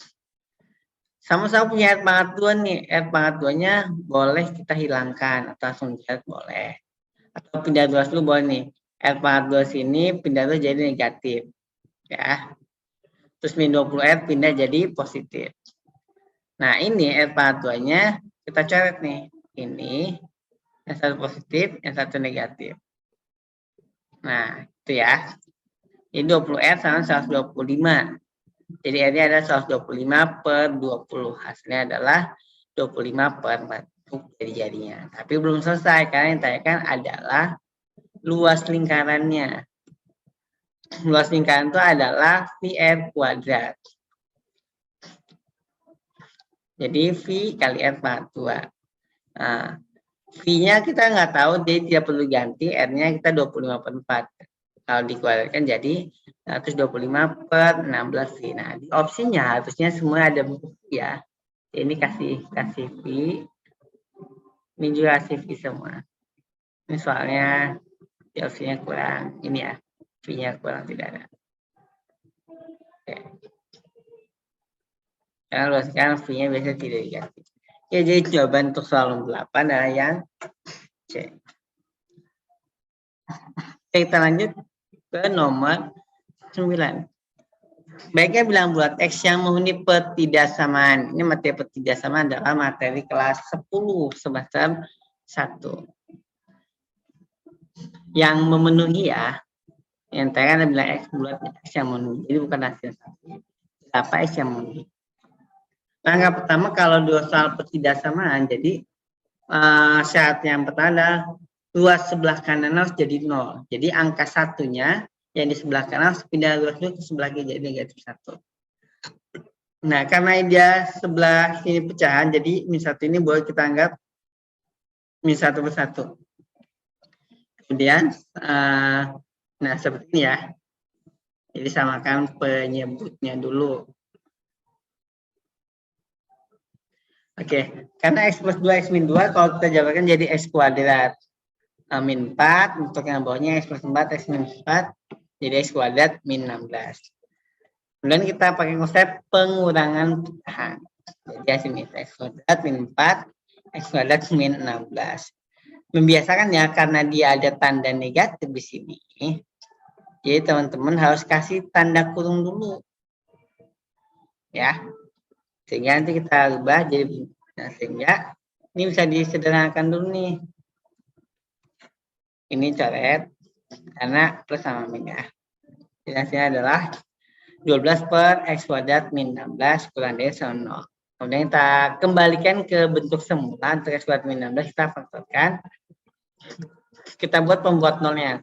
Sama-sama punya R pangkat 2 nih. R pangkat 2-nya boleh kita hilangkan atau langsung lihat boleh. Atau pindah 2 dulu boleh nih. R pangkat 2 sini pindah 2 jadi negatif. Ya. Terus min 20R pindah jadi positif. Nah, ini R pangkat 2-nya kita coret nih. Ini yang satu positif, yang satu negatif. Nah, itu ya. Ini 20R sama 125. Jadi R-nya adalah 125 per 20. Hasilnya adalah 25 per 4 jari-jarinya. Tapi belum selesai, karena yang ditanyakan adalah luas lingkarannya. luas lingkaran itu adalah VR kuadrat. Jadi V kali R pangkat 2. Nah, V-nya kita nggak tahu, jadi tidak perlu ganti. R-nya kita 25/4. Kalau dikuadratkan jadi 125/16 V. Nah, di opsinya harusnya semua ada buku ya. Ini kasih V. Ini juga kasih V semua. Ini soalnya di opsinya kurang. Ini ya, V-nya kurang, tidak ada. Oke. Karena luaskan V-nya biasanya tidak diganti. Ya, jadi jawaban untuk soal nomor 8 adalah yang C. Kita lanjut ke nomor 9. Baiknya bilang bulat X yang memenuhi pertidaksamaan. Ini materi pertidaksamaan adalah materi kelas 10 semester 1. Yang memenuhi ya, yang tadi ada bilang X bulat X yang memenuhi. Jadi bukan hasil satu. Apa X yang memenuhi? Langkah pertama kalau dua soal pertidaksamaan, jadi syarat yang pertama adalah luas sebelah kanan harus jadi 0. Jadi angka satunya yang di sebelah kanan harus pindah luasnya ke sebelah kiri jadi negatif 1. Nah, karena dia sebelah sini pecahan, jadi min 1 ini boleh kita anggap min 1/1. Kemudian, nah seperti ini ya. Jadi samakan penyebutnya dulu. Oke, karena X plus 2, X min 2, kalau kita jabarkan jadi X kuadrat. Min 4, untuk yang bawahnya X plus 4, X min 4, jadi X kuadrat min 16. Kemudian kita pakai konsep pengurangan pecahan. Jadi hasil X kuadrat min 4, X kuadrat min 16. Membiasakan ya, karena dia ada tanda negatif di sini. Jadi teman-teman harus kasih tanda kurung dulu. Ya. Sehingga nanti kita ubah jadi, nah, sehingga ini bisa disederhanakan dulu nih. Ini coret karena plus sama min ya. Jadi hasilnya adalah 12 per X kuadrat min 16 kurang dari 0. Kemudian kita kembalikan ke bentuk semula untuk X kuadrat min 16, kita faktorkan. Kita buat pembuat nolnya.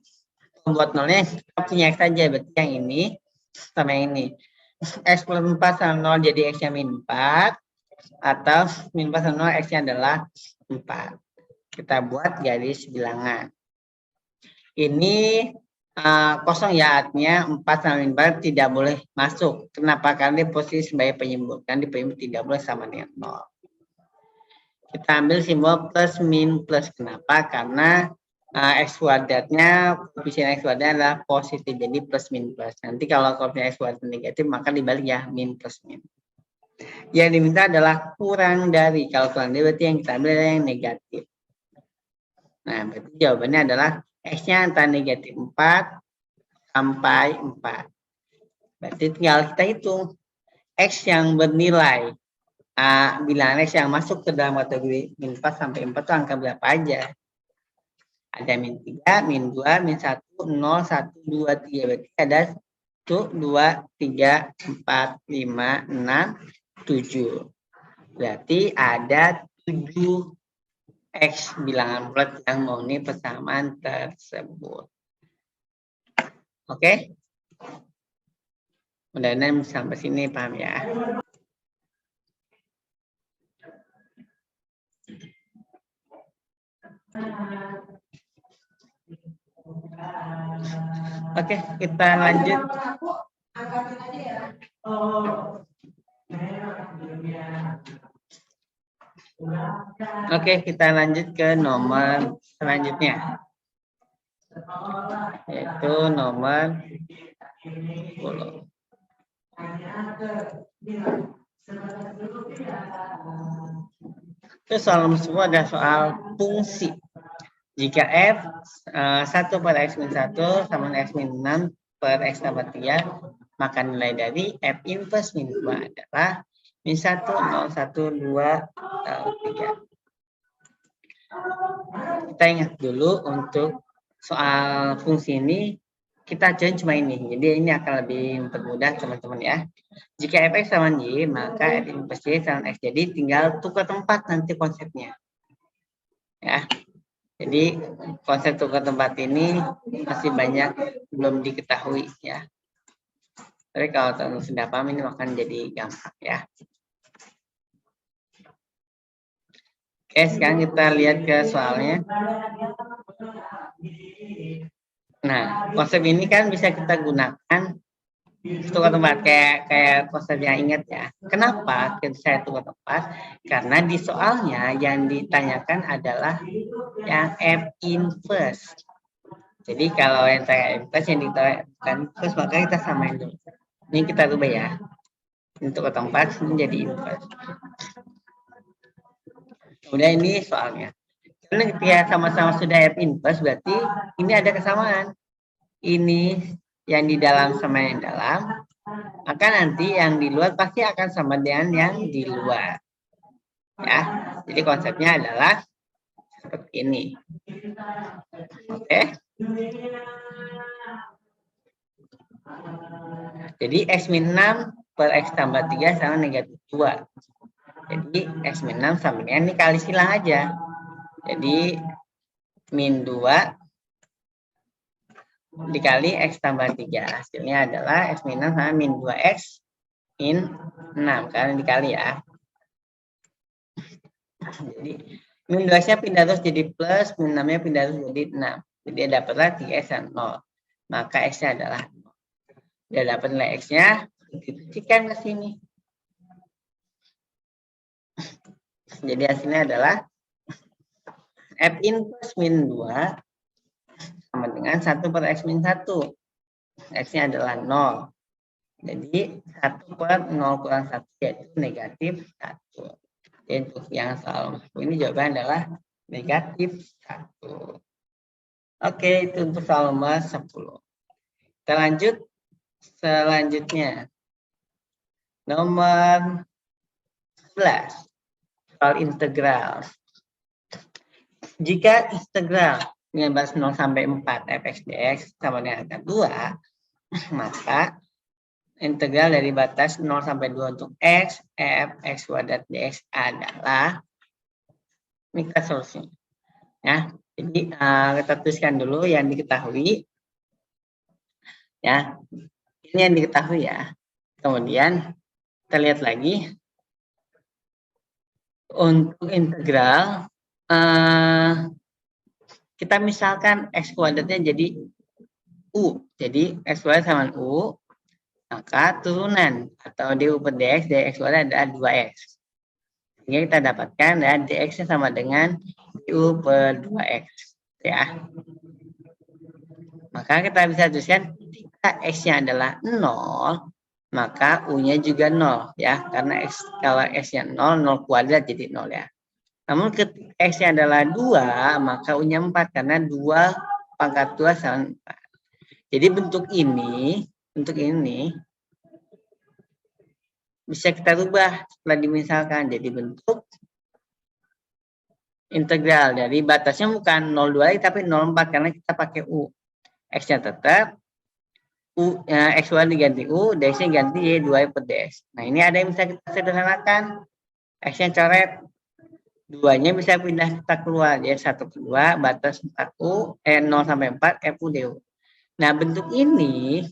Pembuat nolnya kita punya X saja, berarti yang ini sama yang ini. X plus 4 sama 0 jadi X-nya min 4. Atau min 4 sama 0 X-nya adalah 4. Kita buat garis bilangan. Ini kosong ya, artinya 4 sama min 4 tidak boleh masuk. Kenapa? Karena dia posisi sebagai penyebut. Dan di penyebut tidak boleh sama dengan 0. Kita ambil simbol plus min plus. Kenapa? Karena X kuadratnya, koefisien X kuadratnya adalah positif. Jadi plus min plus. Nanti kalau koefisien X kuadrat negatif, maka dibalik ya, min plus min. Yang diminta adalah kurang dari. Kalau kurang dari berarti yang kita ambil adalah yang negatif. Nah, berarti jawabannya adalah X-nya antara negatif 4 sampai 4. Berarti tinggal kita hitung X yang bernilai bilangan X yang masuk ke dalam kategori min 4 sampai 4 itu angka berapa aja. Ada min 3, min 2, min 1, 0, 1, 2, 3. Berarti ada 1, 2, 3, 4, 5, 6, 7. Berarti ada 7 X bilangan bulat yang memenuhi persamaan tersebut. Oke? Mudah-mudahan sampai sini paham ya. Oke, kita lanjut. Oke, kita lanjut ke nomor selanjutnya. Yaitu nomor 10. Itu soal nomor 10 ada soal fungsi. Jika F 1 per X min 1 sama X min 6 per X tambah 3, maka nilai dari F inverse min 2 adalah min 1, 0, 1, 2, 3. Kita ingat dulu untuk soal fungsi ini, kita ajarin cuma ini. Jadi ini akan lebih mempermudah teman-teman ya. Jika Fx sama Y, maka F inverse Y sama X. Jadi tinggal tukar tempat nanti konsepnya. Ya. Jadi konsep tukar tempat ini masih banyak belum diketahui ya. Tapi kalau teman sudah paham ini akan jadi gampang ya. Oke, sekarang kita lihat ke soalnya. Nah, konsep ini kan bisa kita gunakan tukar tempat kayak konsep yang ingat ya. Kenapa saya tukar tempat? Karena di soalnya yang ditanyakan adalah yang F inverse. Jadi kalau yang saya inverse yang ditanyakan terus maka kita samain dulu. Ini kita rubah ya. Untuk ke tempat menjadi inverse. Kemudian ini soalnya. Karena ketika sama-sama sudah F inverse berarti ini ada kesamaan. Ini yang di dalam sama yang dalam, maka nanti yang di luar pasti akan sama dengan yang di luar. Ya, jadi konsepnya adalah seperti ini. Oke. Jadi X-6 per X tambah 3 sama negatif 2. Jadi X-6 sama dengan ini kali silang aja. Jadi min 2 dikali X tambah 3. Hasilnya adalah X minus sama min 2X min 6. Karena dikali ya. Jadi min 2X-nya pindah terus jadi plus, min 6-nya pindah terus jadi 6. Jadi dapatlah 3X dan 0. Maka X-nya adalah 0. Dia dapat nilai X-nya, dibuktikan ke sini. Jadi hasilnya adalah F inverse min 2 sama dengan 1 per X min 1. X-nya adalah 0. Jadi 1 per 0 kurang 1 yaitu negatif 1. Jadi untuk yang soal ini jawabannya adalah negatif 1. Oke, itu untuk soal nomor 10. Kita lanjut selanjutnya. Nomor 11. Soal integral. Jika integral dengan batas 0 sampai 4 fx dx sama dengan angka 2, maka integral dari batas 0 sampai 2 untuk x, f, x kuadrat dx adalah, ini kita solusinya. Ya, jadi kita tuliskan dulu yang diketahui. Ya, ini yang diketahui ya. Kemudian kita lihat lagi untuk integral. Kita misalkan x kuadratnya jadi u. Jadi x kuadrat sama u. Maka turunan atau du per dx dari x kuadrat adalah 2x. Sehingga kita dapatkan ya dx-nya sama dengan du per 2x. Ya. Maka kita bisa tuliskan ketika x-nya adalah 0, maka u-nya juga 0 ya. Karena x, kalau x-nya 0, 0 kuadrat jadi 0 ya. Namun ketika x-nya adalah 2, maka u-nya 4 karena 2 pangkat 2 sama 4. Jadi bentuk ini bisa kita rubah setelah dimisalkan jadi bentuk integral dari batasnya bukan 0,2 lagi tapi 0,4 karena kita pakai u. X-nya tetap u, x1 diganti u, dx-nya ganti y 2 per dx. Nah, ini ada yang bisa kita sederhanakan. X-nya coret, 2-nya bisa pindah kita keluar. Jadi 1 ke 2, batas 4u, 0 sampai 4, fu du. Nah, bentuk ini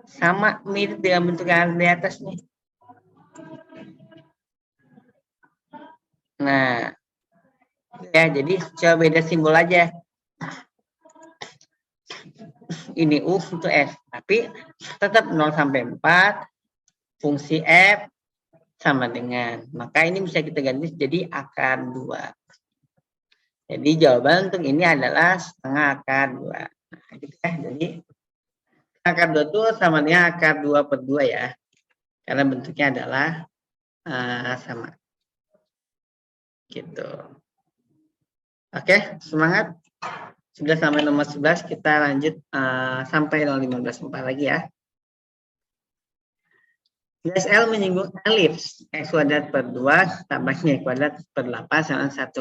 sama mirip dengan bentuk yang di atas nih. Nah, ya jadi coba beda simbol aja. Ini u untuk f, tapi tetap 0 sampai 4, fungsi f sama dengan, maka ini bisa kita ganti jadi akar 2. Jadi jawaban untuk ini adalah setengah akar 2. Nah, gitu ya. Jadi akar 2 itu sama dengan akar 2 per 2 ya. Karena bentuknya adalah sama. Gitu. Oke, semangat. Sudah sampai nomor 11, kita lanjut sampai 0,15 lagi ya. Garis L menyinggung elips x kuadrat per 2 tambahnya y kuadrat per 8 sama 1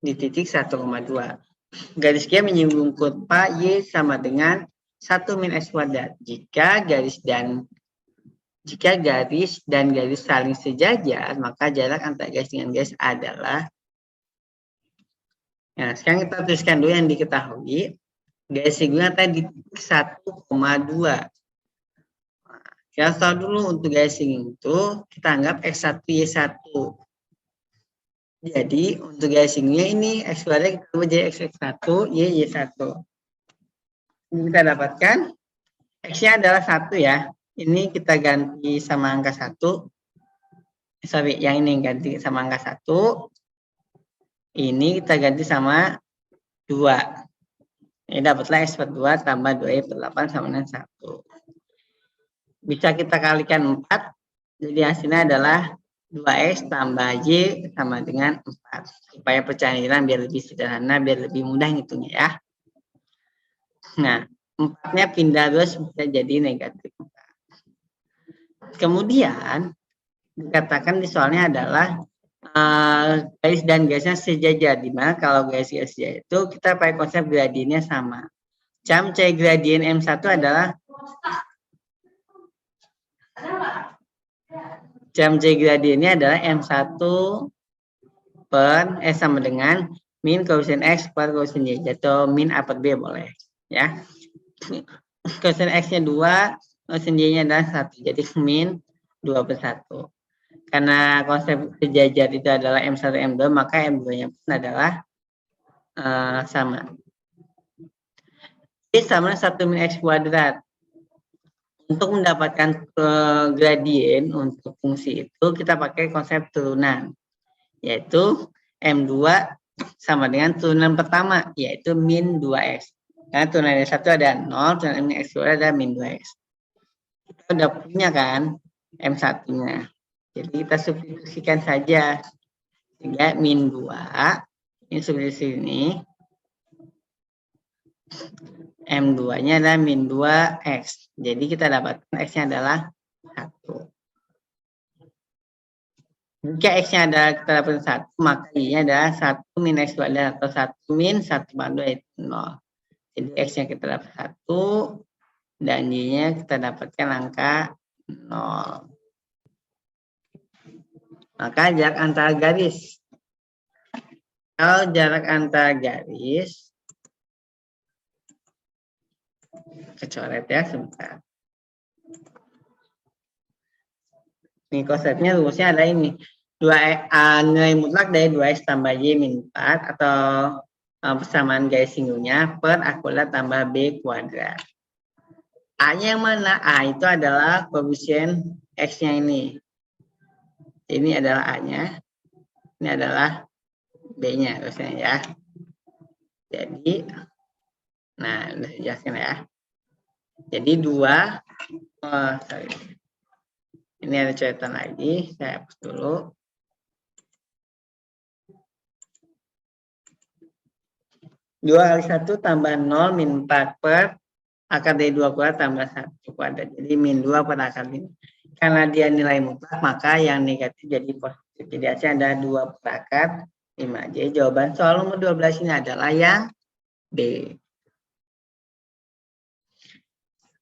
di titik 1,2. Garis G menyinggung kurva y sama dengan 1 min x kuadrat jika garis dan garis saling sejajar, maka jarak antara garis dengan garis adalah Nah, sekarang kita tuliskan dulu yang diketahui. Garis segunya tadi 1,2. Kita tahu dulu untuk garis segunya itu kita anggap X1 Y1. Jadi untuk garis segunya ini X kuadrat kita ubah jadi X1 Y1. Ini kita dapatkan X-nya adalah 1 ya. Ini kita ganti sama angka 1. Sorry, yang ini ganti sama angka 1. Ini kita ganti sama 2. Ini dapatlah X per 2 tambah 2Y per 8 sama dengan 1. Bisa kita kalikan 4. Jadi hasilnya adalah 2X tambah Y sama dengan 4. Supaya pecahan biar lebih sederhana, biar lebih mudah ngitungnya ya. Nah, 4-nya pindah terus bisa jadi negatif 4. Kemudian, dikatakan di soalnya adalah garis dan garisnya sejajar. Dimana kalau garis-garis sejajar itu kita pakai konsep gradiennya sama. Cam C gradien M1 adalah Cam C gradiennya adalah M1 per sama dengan min koefisien X per koefisien Y. Atau min A per B boleh. Ya. Koefisien X-nya 2, koefisien Y-nya adalah 1. Jadi min 2 per 1. Karena konsep sejajar itu adalah M1 M2, maka M2-nya pun adalah sama. Jadi sama 1 min X kuadrat. Untuk mendapatkan gradien untuk fungsi itu kita pakai konsep turunan. Yaitu M2 sama dengan turunan pertama, yaitu min 2X. Karena turunan dari 1 ada 0, turunan min X kuadrat ada min 2X. Kita udah punya kan M1-nya. Jadi kita substitusikan saja. Sehingga min 2, ini substitusi ini. M2-nya adalah min 2X. Jadi kita dapatkan X-nya adalah 1. Jika X-nya adalah kita dapatkan 1, maka Y-nya adalah 1 min X kuadrat atau 1 min 1 per 2 itu 0. Jadi X-nya kita dapat 1 dan Y-nya kita dapatkan angka 0. Maka jarak antara garis. Kalau jarak antara garis, kecoret ya sebentar. Ini konsepnya rumusnya ada ini. Nilai mutlak dari 2X tambah Y min 4 atau persamaan garis singgunya per A kuadrat tambah B kuadrat. A-nya yang mana? A itu adalah koefisien X-nya ini. Ini adalah A-nya. Ini adalah B-nya terusnya ya. Jadi, nah udah jelaskan ya. Jadi 2, sorry. Ini ada coretan lagi, saya hapus dulu. Dua kali 1 tambah 0 min 4 per akar dari 2 kuadrat tambah 1 kuadrat. Jadi min 2 per akar ini. Karena dia nilai mutlak, maka yang negatif jadi positif. Jadi hasilnya ada 2 per akar 5. Jadi jawaban soal nomor 12 ini adalah yang B.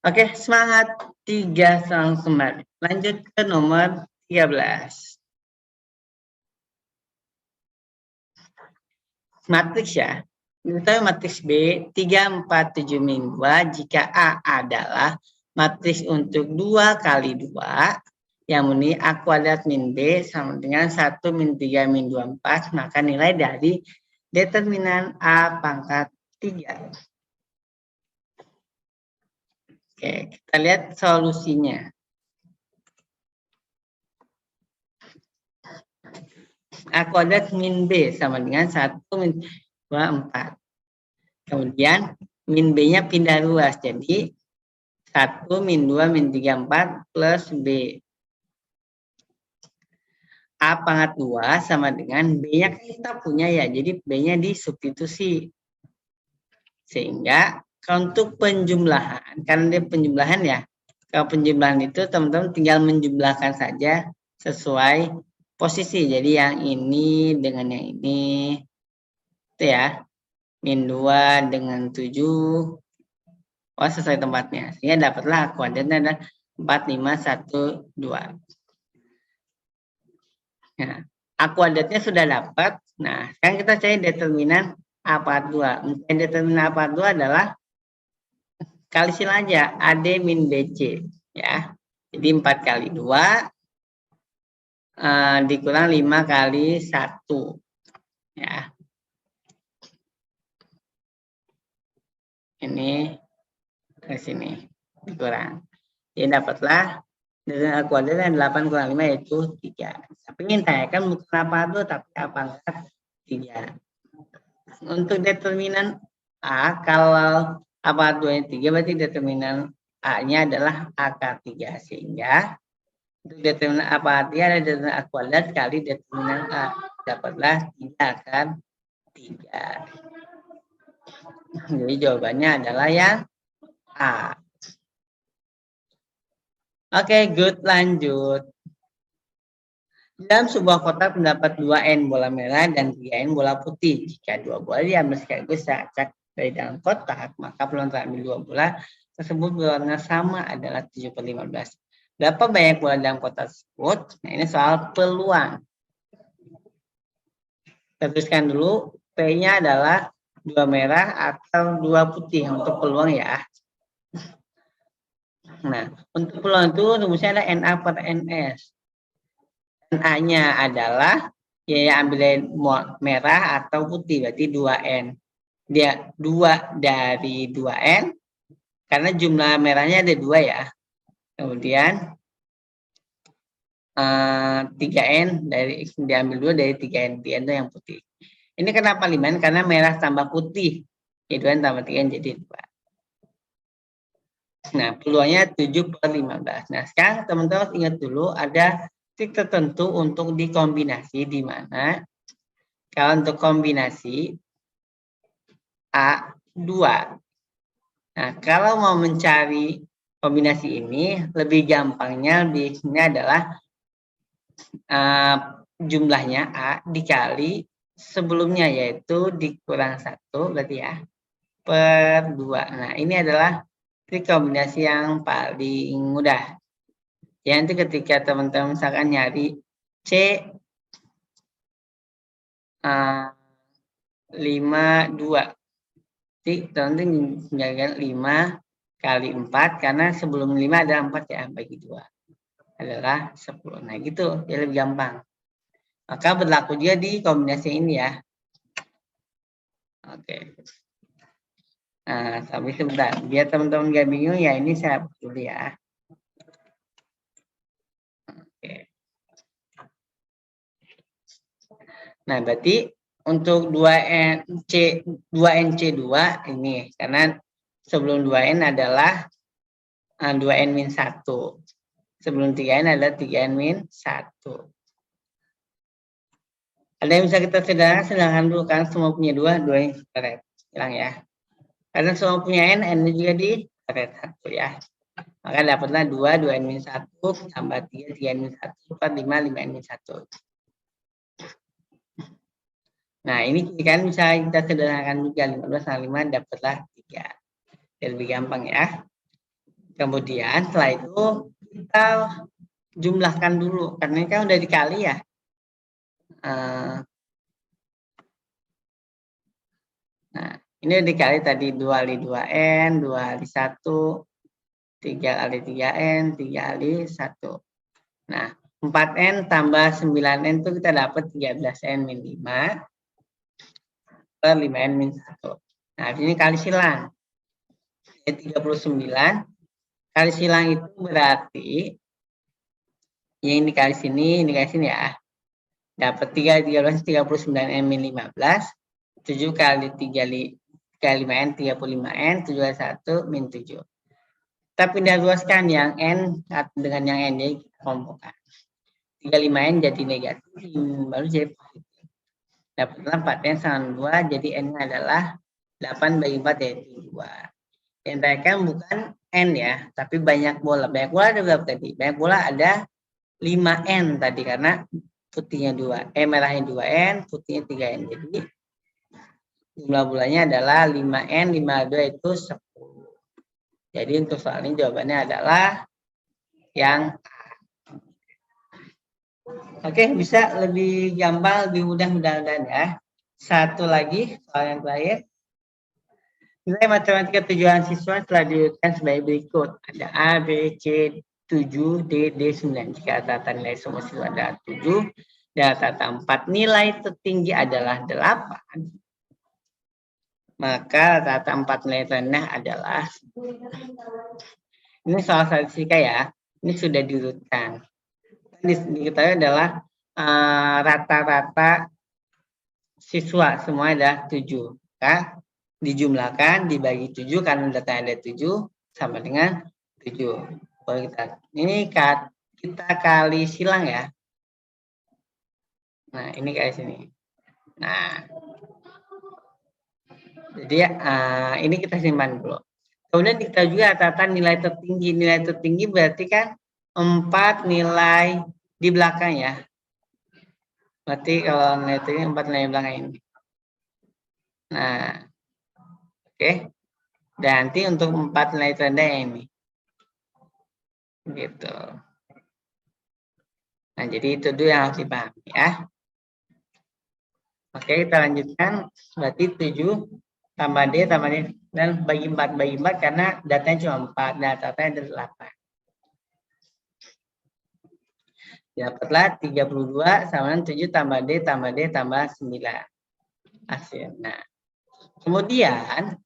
Oke, semangat 3 langsung kembali. Lanjut ke nomor 13. Matriks ya. Kita matriks B 3, 4, 7, min 2 jika A adalah matriks untuk 2 kali 2 yang bunyi A kuadrat min B sama dengan 1 min 3 min 2, 4, maka nilai dari determinan A pangkat 3. Oke, kita lihat solusinya. A kuadrat min B sama dengan 1 min 2, 4. Kemudian min B-nya pindah luas. Jadi 1 min 2 min 3, 4 plus B. A pangkat 2 sama dengan B-nya kita punya ya. Jadi B-nya disubstitusi. Sehingga untuk penjumlahan, karena dia penjumlahan ya. Kalau penjumlahan itu teman-teman tinggal menjumlahkan saja sesuai posisi. Jadi yang ini dengan yang ini. Itu ya. Min 2 dengan 7. Oh, sesuai tempatnya. Sehingga dapatlah kuadratnya ada 4, 5, 1, 2. Nah, A kuadratnya sudah dapat. Nah, sekarang kita cari determinan A pangkat 2. Mencari determinan A pangkat 2 adalah kali silang aja AD min BC ya. Jadi 4 kali 2 dikurang 5 kali 1 ya. Ini ke sini dikurang. Jadi dapatlah determinan A kuadrat 8 kurang 5 yaitu 3. Tapi ini tanyakan bukan apa itu tapi A pangkat 3. Untuk determinan A, kalau A pangkat 2 nya 3 berarti determinan A-nya adalah akar 3. Sehingga untuk determinan A pangkat 3 ada determinan A kuadrat kali determinan A. Dapatlah 3 akar 3. Jadi jawabannya adalah yang A. Oke, good, lanjut. Dalam sebuah kotak terdapat 2N bola merah dan 3N bola putih. Jika dua bola diambil sekaligus acak dari dalam kotak, maka peluang terambil dua bola tersebut berwarna sama adalah 7/15. Berapa banyak bola dalam kotak tersebut? Nah, ini soal peluang. Kita tuliskan dulu, P-nya adalah 2 merah atau 2 putih untuk peluang ya. Nah, untuk peluang itu rumusnya ada NA per NS. NA-nya adalah ya ambil merah atau putih, berarti 2N. Dia 2 dari 2N, karena jumlah merahnya ada 2 ya. Kemudian 3N dari diambil 2 dari 3N. 3N itu yang putih. Ini kenapa 5N? Karena merah tambah putih. Ya 2N tambah 3N jadi 2. Nah, peluangnya 7/15. Nah, sekarang teman-teman ingat dulu ada trik tertentu untuk dikombinasi, di mana kalau untuk kombinasi A2. Nah, kalau mau mencari kombinasi ini, lebih gampangnya di sini adalah jumlahnya A dikali sebelumnya, yaitu dikurang 1 berarti ya, per 2. Nah, ini adalah trik kombinasi yang paling mudah. Ya, nanti ketika teman-teman misalkan nyari C 52. Jadi teman-teman menjadikan 5 kali 4, karena sebelum 5 ada 4 ya, bagi 2. Adalah 10. Nah, gitu, ya lebih gampang. Maka berlaku juga di kombinasi ini ya. Oke. Nah, tapi sebentar, biar teman-teman gak bingung ya, ini saya hapus dulu ya. Oke. Nah, berarti untuk 2NC2 ini, karena sebelum 2N adalah 2N-1. Sebelum 3N adalah 3N-1. Ada yang bisa kita sederhanakan dulu, kan semua punya 2 yang karet. Hilang ya. Karena semua punya N juga di karet 1 ya. Maka dapatlah 2, 2N-1, tambah 3, 3N-1, 4, 5, 5N-1. Nah, ini kan bisa kita sederhanakan juga, 15 sama 5 dapatlah 3. Jadi lebih gampang ya. Kemudian setelah itu kita jumlahkan dulu, karena ini kan udah dikali ya. Nah, ini dikali tadi 2 kali 2N, 2 kali 1, 3 kali 3N, 3 kali 1. Nah, 4N tambah 9N itu kita dapat 13N min 5 per 5N min 1. Nah, ini kali silang. Jadi 39 kali silang itu berarti yang dikali sini, ini kali sini ya. Dapat 13, 39N min 15. 7 kali 3 kali 5N, 35N, 7 kali 1 min 7. Kita pindah luaskan yang N dengan yang N, jadi kita kelompokkan. 35N jadi negatif, baru jadi positif. Dapatlah 4N sama 2, jadi N-nya adalah 8 bagi 4 yaitu 2. Yang terakhir bukan N ya, tapi banyak bola. Banyak bola ada berapa tadi? Banyak bola ada 5N tadi, karena putihnya 2, merahnya 2N, putihnya 3N. Jadi jumlah bolanya adalah 5N, 52 itu 10. Jadi untuk soal ini jawabannya adalah yang A. Oke, bisa lebih gampang, lebih mudah mudahan ya. Satu lagi, soal yang terakhir. Nilai matematika tujuan siswa telah diurutkan sebagai berikut. Ada A, B, C, 7, D, D, 9. Jika rata nilai semua siswa adalah 7, dan rata 4 nilai tertinggi adalah 8, maka rata 4 nilai terendah adalah, ini soal statistika ya, ini sudah diurutkan. Diketahui adalah rata-rata siswa semua adalah 7. Maka dijumlahkan dibagi 7 karena data ada 7 sama dengan 7. Kalau ini kita kali silang ya. Nah, ini kayak sini. Nah, jadi ini kita simpan dulu. Kemudian kita juga catatan nilai tertinggi. Nilai tertinggi berarti kan 4 nilai di belakang ya. Berarti kalau nilai tertinggi 4 nilai di belakang ini. Nah, oke. Dan nanti untuk 4 nilai terendah ini. Gitu. Nah, jadi itu dulu yang harus dipahami ya. Oke, kita lanjutkan. Berarti 7 tambah D tambah D dan bagi 4 karena datanya cuma 4, datanya ada 8. Dapatlah 32 sama dengan 7 tambah D tambah D tambah 9. Hasil. Nah, kemudian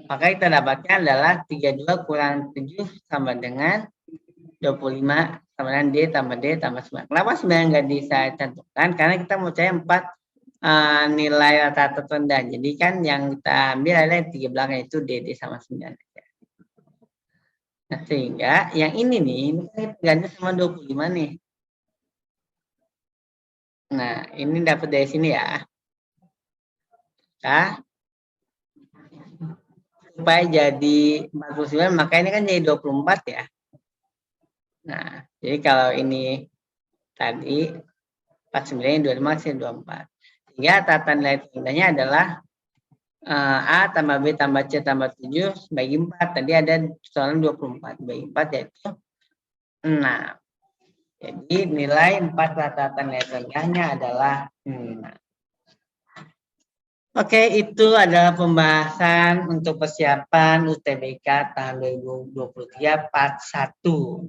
maka kita dapatkan adalah 32 kurang 7 sama dengan 25 sama dengan D tambah D tambah 9. Kenapa 9 nggak bisa cantumkan? Karena kita mau cari 4 nilai rata terendah. Jadi kan yang kita ambil adalah yang 3 belakang itu D sama 9. Nah, sehingga yang ini nih, ini kan ganti sama 25 nih. Nah, ini dapat dari sini ya. Nah, supaya jadi 49, maka ini kan jadi 24 ya. Nah, jadi kalau ini tadi 49, 25, 24. Sehingga tata nilai terendahnya adalah A tambah B tambah C tambah 7 bagi 4. Tadi ada soalan 24. Bagi 4 yaitu 6. Jadi nilai 4 rata nilai terendahnya adalah 6. Oke, itu adalah pembahasan untuk persiapan UTBK tahun 2023 part 1.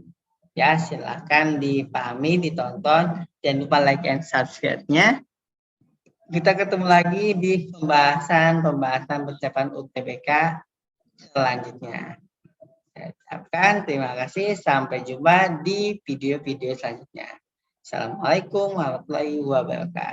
Ya, silakan dipahami, ditonton. Jangan lupa like and subscribe-nya. Kita ketemu lagi di pembahasan persiapan UTBK selanjutnya. Saya ucapkan terima kasih. Sampai jumpa di video-video selanjutnya. Assalamualaikum warahmatullahi wabarakatuh.